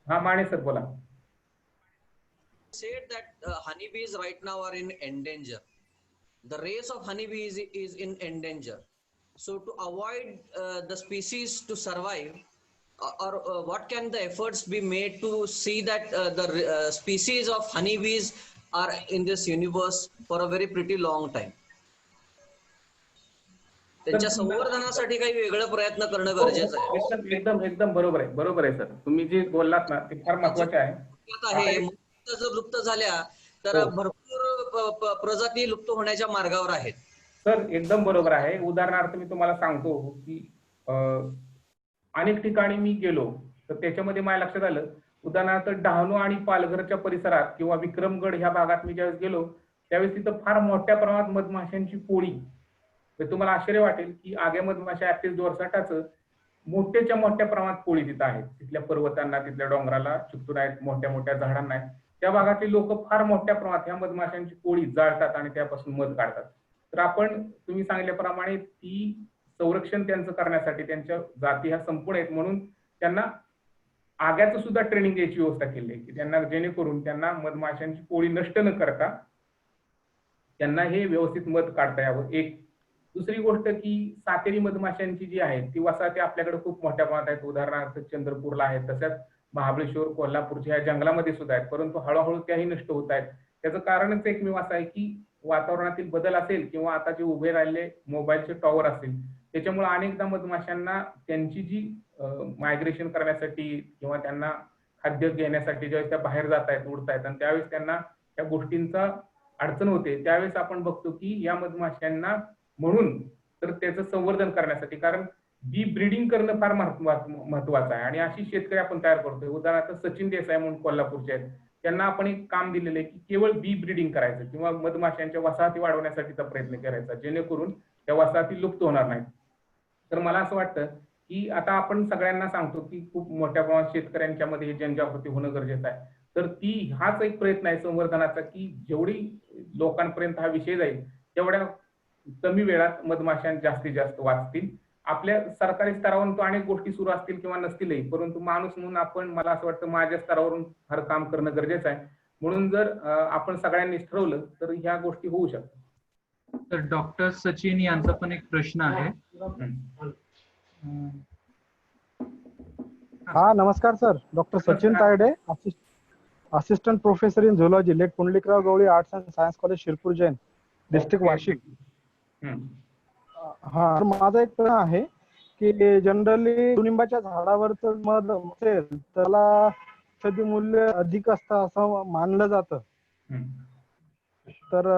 हा माने सर बोला. Said that honeybees right now are in endanger. The race of honeybees is in endanger. So to avoid the species to survive, or what can the efforts be made to see that the species of honeybees are in this universe for a very pretty long time? त्यांच्या संवर्धनासाठी काही वेगळे प्रयत्न करणं गरजेचं आहे. एकदम बरोबर आहे सर. तुम्ही जे बोललात ना ते फार महत्वाचे आहे. जर लुप्त झाल्या तर भरपूर प्रजाती लुप्त होण्याच्या मार्गावर आहेत. सर एकदम बरोबर आहे. उदाहरणार्थ मी तुम्हाला सांगतो की अनेक ठिकाणी मी गेलो तर त्याच्यामध्ये माझ्या लक्षात आलं उदाहरणार्थ डहाणू आणि पालघरच्या परिसरात किंवा विक्रमगड ह्या भागात मी ज्यावेळेस गेलो त्यावेळेस तिथं फार मोठ्या प्रमाणात मधमाशांची पोळी. तर तुम्हाला आश्चर्य वाटेल की आग्या मधमाशा ऍप्टिस डोर्साटाचं मोठ्याच्या मोठ्या प्रमाणात पोळी तिथं आहेत. तिथल्या पर्वतांना तिथल्या डोंगराला चिकटून आहेत, मोठ्या मोठ्या झाडांना आहेत. त्या भागातले लोक फार मोठ्या प्रमाणात ह्या मधमाशांची पोळी जाळतात आणि त्यापासून मध काढतात. तर आपण तुम्ही सांगितल्याप्रमाणे ती संरक्षण त्यांचं करण्यासाठी त्यांच्या जाती ह्या संपूर्ण आहेत म्हणून त्यांना आग्याचं सुद्धा ट्रेनिंग द्यायची व्यवस्था केली आहे की त्यांना जेणेकरून त्यांना मधमाशांची पोळी नष्ट न करता त्यांना हे व्यवस्थित मध काढता यावं. एक दुसरी गोष्ट की सातेरी मधमाशांची जी आहे ती वसाहती आपल्याकडे खूप मोठ्या प्रमाणात आहेत. उदाहरणार्थ चंद्रपूरला आहेत, तसंच महाबळेश्वर कोल्हापूरच्या ह्या जंगलामध्ये सुद्धा आहेत, परंतु हळूहळू त्याही नष्ट होत आहेत. त्याचं कारणच एकमेव असं आहे की वातावरणातील बदल असेल किंवा आता जे उभे राहिलेले मोबाईलचे टॉवर असतील त्याच्यामुळे अनेकदा मधमाशांना त्यांची जी मायग्रेशन करण्यासाठी किंवा त्यांना खाद्य घेण्यासाठी ज्यावेळेस त्या बाहेर जात आहेत उडतायत आणि त्यावेळेस त्यांना त्या गोष्टींचा अडचण होते त्यावेळेस आपण बघतो की या मधमाशांना म्हणून तर त्याचं संवर्धन करण्यासाठी कारण बी ब्रीडिंग करणं फार महत्वाचं आहे आणि अशी शेतकरी आपण तयार करतोय. उदाहरणार्थ सचिन देसाई म्हणून कोल्हापूरचे आहेत त्यांना आपण एक काम दिलेलं आहे की केवळ बी ब्रीडिंग करायचं किंवा मधमाशांच्या वसाहती वाढवण्यासाठीचा प्रयत्न करायचा जेणेकरून त्या वसाहती लुप्त होणार नाहीत. तर मला असं वाटतं की आता आपण सगळ्यांना सांगतो की खूप मोठ्या प्रमाणात शेतकऱ्यांच्या मध्ये जनजागृती होणं गरजेचं आहे. तर हाच एक प्रयत्न आहे संवर्धनाचा की जेवढी लोकांपर्यंत हा विषय जाईल तेवढ्या कमी वेळात मधमाशां जास्तीत जास्त वाचतील. आपल्या सरकारी स्तरावरून तो अनेक गोष्टी सुरू असतील किंवा नसतीलही परंतु माणूस म्हणून आपण मला असं वाटतं माझ्या स्तरावरून हर काम करणं गरजेचं आहे. म्हणून जर आपण सगळ्यांनीच ठरवलं तर ह्या गोष्टी होऊ शकतात. तर डॉक्टर सचिन यांचा पण एक प्रश्न आहे. हा नमस्कार sir. Doctor Sachin Tayde, assistant professor in zoology, late Pundlikrao Gawali arts and science college Shirpur Jain district Washim. हा माझा एक प्रश्न आहे की जनरली कडुलिंबाच्या झाडावरचं मध असेल त्याला औषधी मूल्य अधिक असतं असं मानलं जातं. तर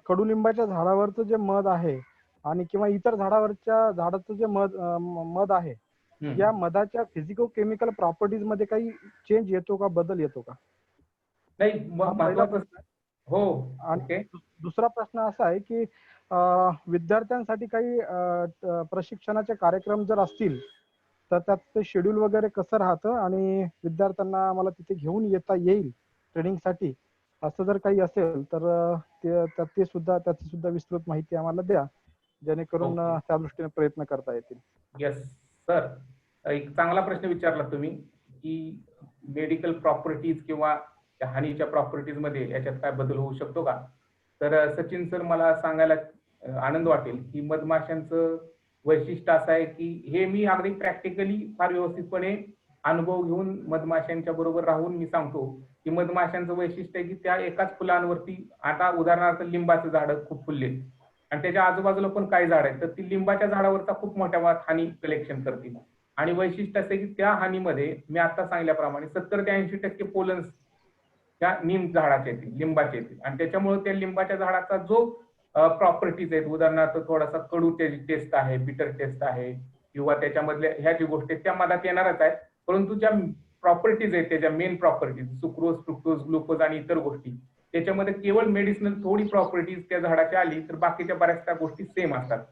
कडुलिंबाच्या झाडावरचं जे मध आहे आणि किंवा इतर झाडाचं जे मध आहे या मधाच्या फिजिको केमिकल प्रॉपर्टीज मध्ये काही चेंज येतो का, बदल येतो का? नाही हो. आणि दुसरा प्रश्न असा आहे की विद्यार्थ्यांसाठी काही प्रशिक्षणाचे कार्यक्रम जर असतील तर त्यात ते शेड्यूल वगैरे कसं राहतं आणि विद्यार्थ्यांना मला तिथे घेऊन येता येईल ट्रेनिंगसाठी असं जर काही असेल तर त्याची सुद्धा विस्तृत माहिती आम्हाला द्या, जेणेकरून Okay. त्या दृष्टीने प्रयत्न करता येतील. येस सर, एक चांगला प्रश्न विचारला तुम्ही की मेडिकल प्रॉपर्टीज किंवा त्या हानीच्या प्रॉपर्टीज मध्ये याच्यात काय बदल होऊ शकतो का. तर सचिन सर, मला सांगायला आनंद वाटेल की मधमाशांचं वैशिष्ट्य असं आहे की हे मी अगदी प्रॅक्टिकली फार व्यवस्थितपणे अनुभव घेऊन मधमाशांच्या बरोबर राहून मी सांगतो की मधमाशांचं वैशिष्ट्य आहे की त्या एकाच फुलांवरती, आता उदाहरणार्थ लिंबाचं झाड खूप फुलले आणि त्याच्या आजूबाजूला पण काही झाड आहेत, तर ती लिंबाच्या झाडावरचा खूप मोठ्या प्रमाणात हानी कलेक्शन करतील. आणि वैशिष्ट्य असे की त्या हानीमध्ये मी आता सांगितल्याप्रमाणे 70 ते 80% पोलन्स त्या नीम झाडाचे येतील, लिंबाचे येतील, आणि त्याच्यामुळे त्या लिंबाच्या झाडाचा जो प्रॉपर्टीज आहेत, उदाहरणार्थ थोडासा कडू त्याची टेस्ट आहे, बिटर टेस्ट आहे, किंवा त्याच्यामधल्या ह्या जी गोष्टी त्या मधात येणारच आहेत, परंतु ज्या प्रॉपर्टीज आहेत त्याच्या main properties sucrose, fructose, glucose आणि इतर गोष्टी, त्याच्यामध्ये केवळ मेडिसिनल थोडी प्रॉपर्टीज त्या झाडाची आली तर बाकीच्या बऱ्याचशा गोष्टी सेम असतात.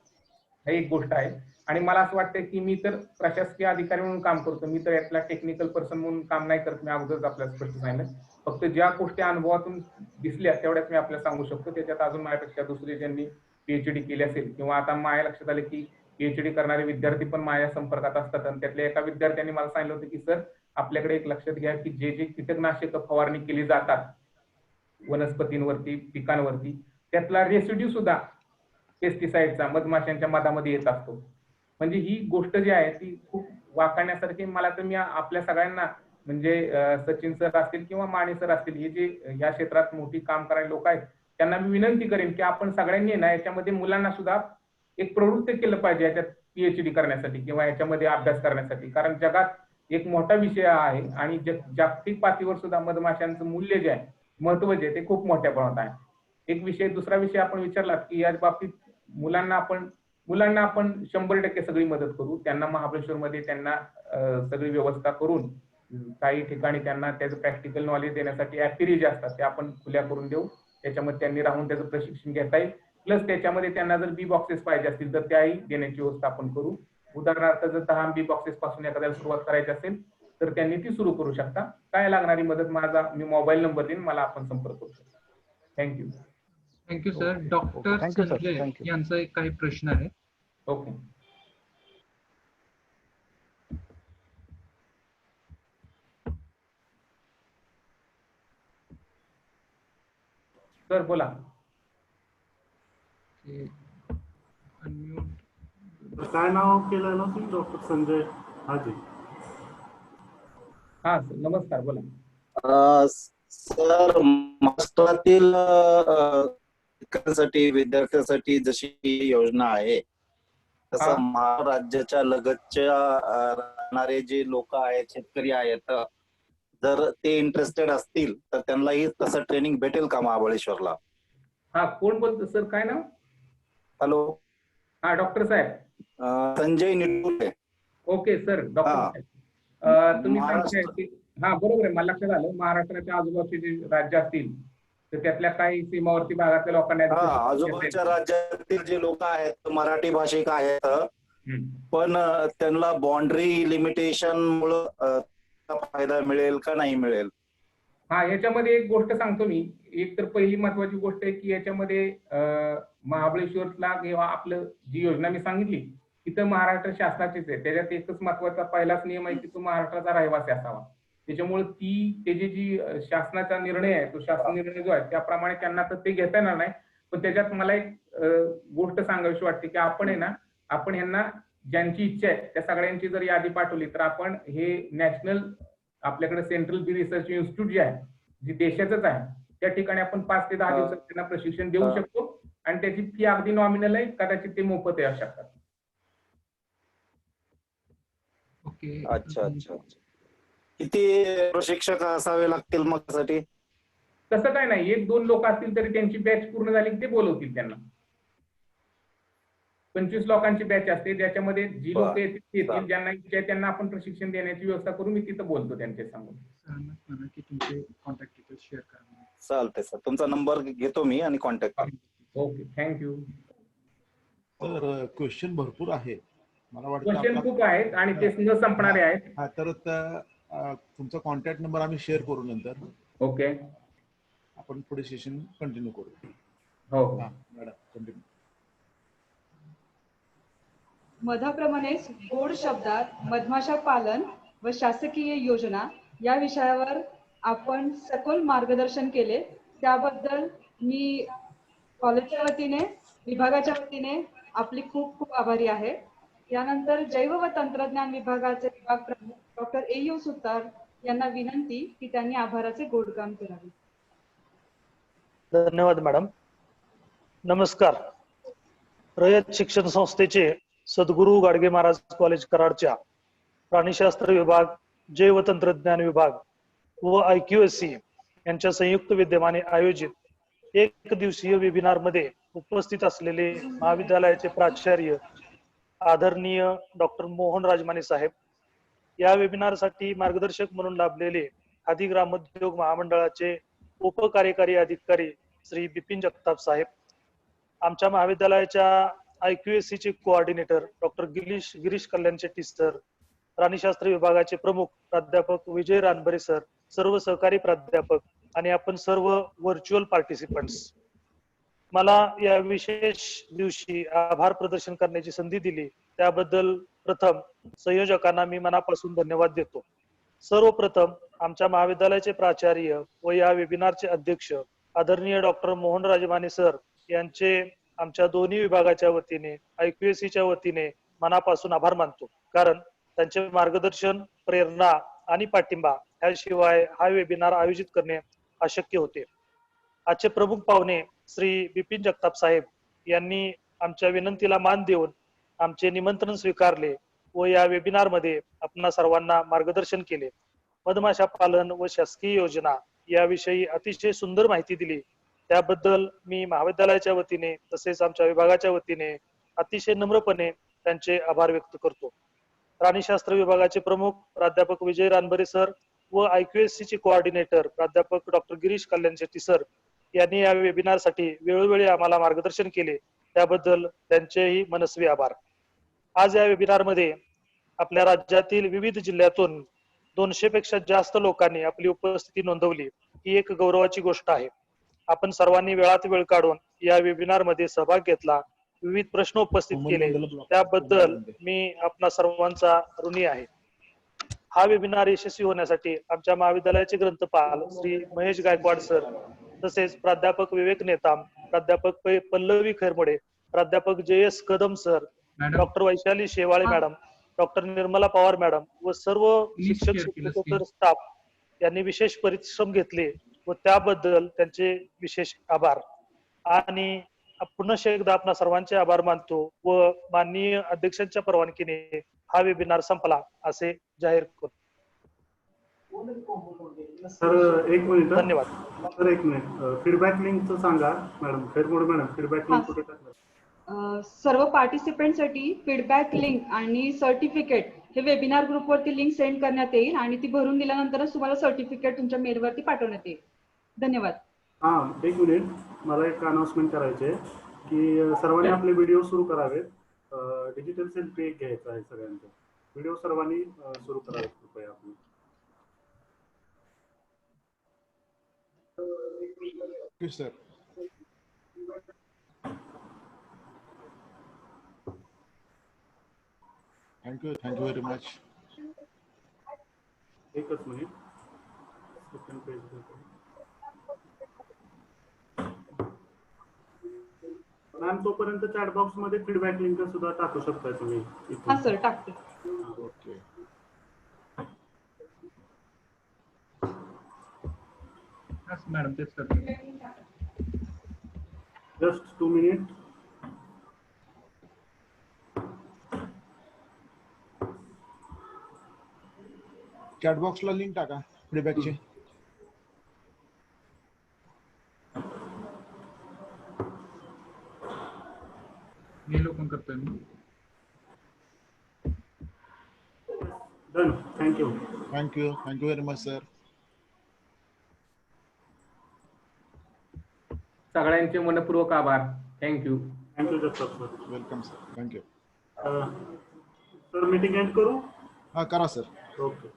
ही एक गोष्ट आहे. आणि मला असं वाटतं की मी तर प्रशासकीय अधिकारी म्हणून काम करतो, मी तर यातला टेक्निकल पर्सन म्हणून काम नाही करत. मी अगोदरच आपल्याला स्पष्ट सांगितलं, फक्त ज्या गोष्टी अनुभवातून दिसल्या तेवढ्याच मी आपल्याला सांगू शकतो. त्याच्यात अजून माझ्यापेक्षा दुसरे ज्यांनी पीएचडी केली असेल किंवा आता माझ्या लक्षात आले की पीएचडी करणारे विद्यार्थी पण माझ्या संपर्कात असतात, आणि त्यातल्या एका विद्यार्थ्यांनी मला सांगितलं होतं की सर, आपल्याकडे एक लक्षात घ्या की जे जे कीटकनाशक फवारणी केली जातात वनस्पतींवरती, पिकांवरती, त्यातला रेसिड्यू सुद्धा पेस्टिसाइडचा मधमाशांच्या मधामध्ये येत असतो. म्हणजे ही गोष्ट जी आहे ती खूप वाखाणण्यासारखी. मला तर मी आपल्या सगळ्यांना, म्हणजे सचिन सर असतील किंवा माने सर असतील, हे जे या क्षेत्रात मोठी काम करायला लोक आहेत, त्यांना मी विनंती करेन की आपण सगळ्यांनी ना याच्यामध्ये मुलांना सुद्धा एक प्रवृत्त केलं पाहिजे याच्यात पीएचडी करण्यासाठी किंवा याच्यामध्ये अभ्यास करण्यासाठी. कारण जगात एक मोठा विषय आहे आणि जागतिक पातळीवर सुद्धा मधमाशांचं मूल्य जे आहे, महत्व जे ते खूप मोठ्या प्रमाणात आहे. एक विषय, दुसरा विषय आपण विचारला की या बाबतीत मुलांना आपण 100% सगळी मदत करू. त्यांना महाबळेश्वरमध्ये त्यांना सगळी व्यवस्था करून काही ठिकाणी त्यांना त्याचं प्रॅक्टिकल नॉलेज देण्यासाठी ऍक्टिव्हिटी जे असतात ते आपण खुल्या करून देऊ. त्याच्यामध्ये त्यांनी राहून त्याचं प्रशिक्षण घेता येईल. प्लस त्याच्यामध्ये त्यांना जर बी बॉक्सेस पाहिजे असतील तर त्याही देण्याची व्यवस्था आपण करू. उदाहरणार्थ जर 10 बी बॉक्सेस पासून एखाद्याला सुरुवात करायची असेल तर त्यांनी ती सुरू करू शकता. काय लागणारी मदत, मी मोबाईल नंबर देईन, मला आपण संपर्क करू शकता. Thank you. Thank you sir. Doctor Thank you, sir. Sanjay Thank you. यांचा एक काही प्रश्न आहे. ओके सर, बोला. अनम्यूट. काय नाव केलं ना तुम्ही, डॉक्टर संजय हाजी? हा सर, नमस्कार, बोला. सर, महाराष्ट्रातील शिक्षकांसाठी, विद्यार्थ्यांसाठी जशी योजना आहे तसं महाराष्ट्राच्या लगतच्या राहणारे जे लोक आहेत, शेतकरी आहेत, जर ते इंटरेस्टेड असतील तर त्यांनाही तसं ट्रेनिंग भेटेल का महाबळेश्वरला? हा, कोण बोलतो सर, काय नाव? हॅलो. हा, डॉक्टर साहेब. Sanjay Niture. Okay sir, doctor साहेब, तुम्ही सांगताय की हा बरोबर आहे, मला लक्षात आलं. महाराष्ट्राच्या आजूबाजूचे जे राज्य असतील तर त्यातल्या काही सीमावर्ती भागातल्या लोकांना आजूबाजूच्या राज्यातील जे लोक आहेत मराठी भाषिक आहेत, पण त्यांना बाउंड्री लिमिटेशन मुळे फायदा मिळेल का नाही मिळेल? हा, याच्यामध्ये एक गोष्ट सांगतो मी. एक तर पहिली महत्वाची गोष्ट आहे की याच्यामध्ये महाबळेश्वरला किंवा आपलं जी योजना मी सांगितली तिथं महाराष्ट्र शासनाचीच आहे. त्याच्यात एकच महत्वाचा पहिलाच नियम आहे की तो महाराष्ट्राचा रहिवासी असावा. त्याच्यामुळे त्याची जी शासनाचा निर्णय आहे, तो शासन निर्णय जो आहे त्याप्रमाणे त्यांना तर ते घेता येणार नाही. पण त्याच्यात मला एक गोष्ट सांगावीशी वाटते की आपण आहे ना, आपण ह्यांना ज्यांची इच्छा आहे त्या सगळ्यांची जर यादी पाठवली तर आपण हे नॅशनल, आपल्याकडे सेंट्रल बी रिसर्च इन्स्टिट्यूट जे आहे, जे देशाचंच आहे, त्या ठिकाणी आपण 5 ते 10 दिवसात त्यांना प्रशिक्षण देऊ शकतो. आणि त्याची फी अगदी नॉमिनल आहे, कदाचित ते मोफत येऊ शकतात. ओके. अच्छा अच्छा अच्छा. किती प्रशिक्षक असावे लागतील मग त्यासाठी? तसं काय नाही, 1-2 लोक असतील तरी त्यांची बॅच पूर्ण झाली की ते बोलवतील त्यांना. 25 लोकांची बॅच असते, ज्याच्यामध्ये जी लोक येतील, ज्यांना इच्छा आहे त्यांना आपण प्रशिक्षण देण्याची व्यवस्था करून मी तिथं बोलतो त्यांचे सांगून. म्हणा की तुमचे कॉन्टॅक्ट डिटेल्स शेअर करा. चालतंय सर, तुमचा नंबर घेतो मी आणि कॉन्टॅक्ट करतो. Okay, thank you. तर क्वेश्चन भरपूर आहे, मला वाटतं क्वेश्चन खूप आहेत आणि ते न संपणारे आहेत. हा, तर तुमचा कॉन्टॅक्ट नंबर आम्ही शेअर करू नंतर. ओके. आपण पुढे सेशन कंटिन्यू करू. हो हा मॅडम कंटिन्यू. मधाप्रमाणेच गोड शब्दात मधमाशा पालन व शासकीय योजना या विषयावर आपण सखोल मार्गदर्शन केले, त्याबद्दल मी कॉलेजच्या वतीने, विभागाच्या वतीने आपली खूप खूप आभारी आहे. यानंतर जैव व तंत्रज्ञान विभागाचे विभाग प्रमुख डॉक्टर A.U. सुतार यांना विनंती की त्यांनी आभाराचे गोडकाम करावे. धन्यवाद मॅडम. नमस्कार. रयत शिक्षण संस्थेचे सद्गुरू गाडगे महाराज कॉलेज कराडच्या प्राणीशास्त्र विभाग, जैव तंत्रज्ञान विभाग व IQSC यांच्या संयुक्त विद्यमाने आयोजित एक दिवसीय वेबिनार मध्ये उपस्थित असलेले महाविद्यालयाचे प्राचार्य आदरणीय डॉक्टर मोहन राजमाने साहेब, या वेबिनारसाठी मार्गदर्शक म्हणून लाभलेले खादी ग्रामोद्योग महामंडळाचे उपकार्यकारी अधिकारी श्री बिपिन जगताप साहेब, आमच्या महाविद्यालयाच्या IQSC चे कोऑर्डिनेटर डॉक्टर गिरीश कल्याण शेट्टी सर, प्राणीशास्त्र विभागाचे प्रमुख प्राध्यापक विजय रानबरे सर, सर्व सहकारी प्राध्यापक आणि आपण सर्व व्हर्च्युअल पार्टिसिपंट्स, मला या विशेष दिवशी आभार प्रदर्शन करण्याची संधी दिली त्याबद्दल प्रथम संयोजकांना मी मनापासून धन्यवाद देतो. सर्वप्रथम आमच्या महाविद्यालयाचे प्राचार्य व या वेबिनारचे अध्यक्ष आदरणीय डॉक्टर मोहन राजमाने सर यांचे आमच्या दोन्ही विभागाच्या वतीने, IQSC च्या वतीने मनापासून आभार मानतो, कारण त्यांचे मार्गदर्शन, प्रेरणा आणि पाठिंबा याशिवाय हा वेबिनार आयोजित करणे अशक्य होते. आजचे प्रमुख पाहुणे श्री बिपिन जगताप साहेब यांनी आमच्या विनंतीला मान देऊन आमचे निमंत्रण स्वीकारले व या वेबिनार मध्ये आपणा सर्वांना मार्गदर्शन केले. मधमाशा पालन व शासकीय योजना याविषयी अतिशय सुंदर माहिती दिली, त्याबद्दल मी महाविद्यालयाच्या वतीने तसेच आमच्या विभागाच्या वतीने अतिशय नम्रपणे त्यांचे आभार व्यक्त करतो. प्राणीशास्त्र विभागाचे प्रमुख प्राध्यापक विजय रानबरे सर व IQSC चे कोऑर्डिनेटर प्राध्यापक डॉक्टर गिरीश कल्याण शेट्टी सर यांनी या वेबिनार साठी वेळोवेळी आम्हाला मार्गदर्शन केले, त्याबद्दल त्यांचेही मनस्वी आभार. आज या वेबिनार मध्ये आपल्या राज्यातील विविध जिल्ह्यातून 200 पेक्षा जास्त लोकांनी आपली उपस्थिती नोंदवली, ही एक गौरवाची गोष्ट आहे. आपण सर्वांनी वेळात वेळ काढून या वेबिनार मध्ये सहभाग घेतला, विविध प्रश्न उपस्थित केले, त्याबद्दल मी आपणा सर्वांचा ऋणी आहे. हा वेबिनार यशस्वी होण्यासाठी आमच्या महाविद्यालयाचे ग्रंथपाल श्री महेश गायकवाड सर, तसेच प्राध्यापक विवेक नेताम, प्राध्यापक पल्लवी खैरमोडे, प्राध्यापक JS Kadam sir, doctor Vaishali Shewale madam, doctor Nirmala Pawar madam व सर्व शिक्षक शिक्षकेतर स्टाफ यांनी विशेष परिश्रम घेतले व त्याबद्दल त्यांचे विशेष आभार. आणि पुन्हा एकदा आपणा सर्वांचे आभार मानतो व माननीय अध्यक्षांच्या परवानगीने हा वेबिनार संपला असे जाहीर करतो. सर एक मिनिट. धन्यवाद सर एक मिनिट, फीडबॅक लिंकचं सांगा madam. Khairmode madam, feedback link कुठे टाकलं? सर्व पार्टिसिपेंटसाठी फीडबॅक लिंक आणि सर्टिफिकेट हे वेबिनार ग्रुपवरती लिंक सेंड करण्यात येईल आणि ती भरून दिल्यानंतरच तुम्हाला सर्टिफिकेट तुमच्या मेलवरती पाठवण्यात येईल. धन्यवाद. हा एक मिनिट, मला एक अनाउन्समेंट करायचे की सर्वांनी आपले व्हिडिओ सुरू करावेत. डिजिटल सेल्फी एक घ्यायचा आहे सगळ्यांचा. व्हिडिओ सर्वांनी सुरू करावेत कृपया आपले. Sir thank you very much. एकच मिनिट, सेकंड पेज. मॅम तोपर्यंत चॅट बॉक्स मध्ये फीडबॅक लिंक सुद्धा टाकू शकता तुम्ही. हा सर, टाकते. ओके. मॅडम तेच करते. Just 2 minute. चॅट बॉक्सला लिंक टाका फीडबॅकची. मी लोकन करतोय मी. Done. Thank you very much sir. सगळ्यांचे मनपूर्वक आभार. Thank you Jagtap sir. Welcome sir. Thank you. Sir meeting end करू? हा करा सर. ओके.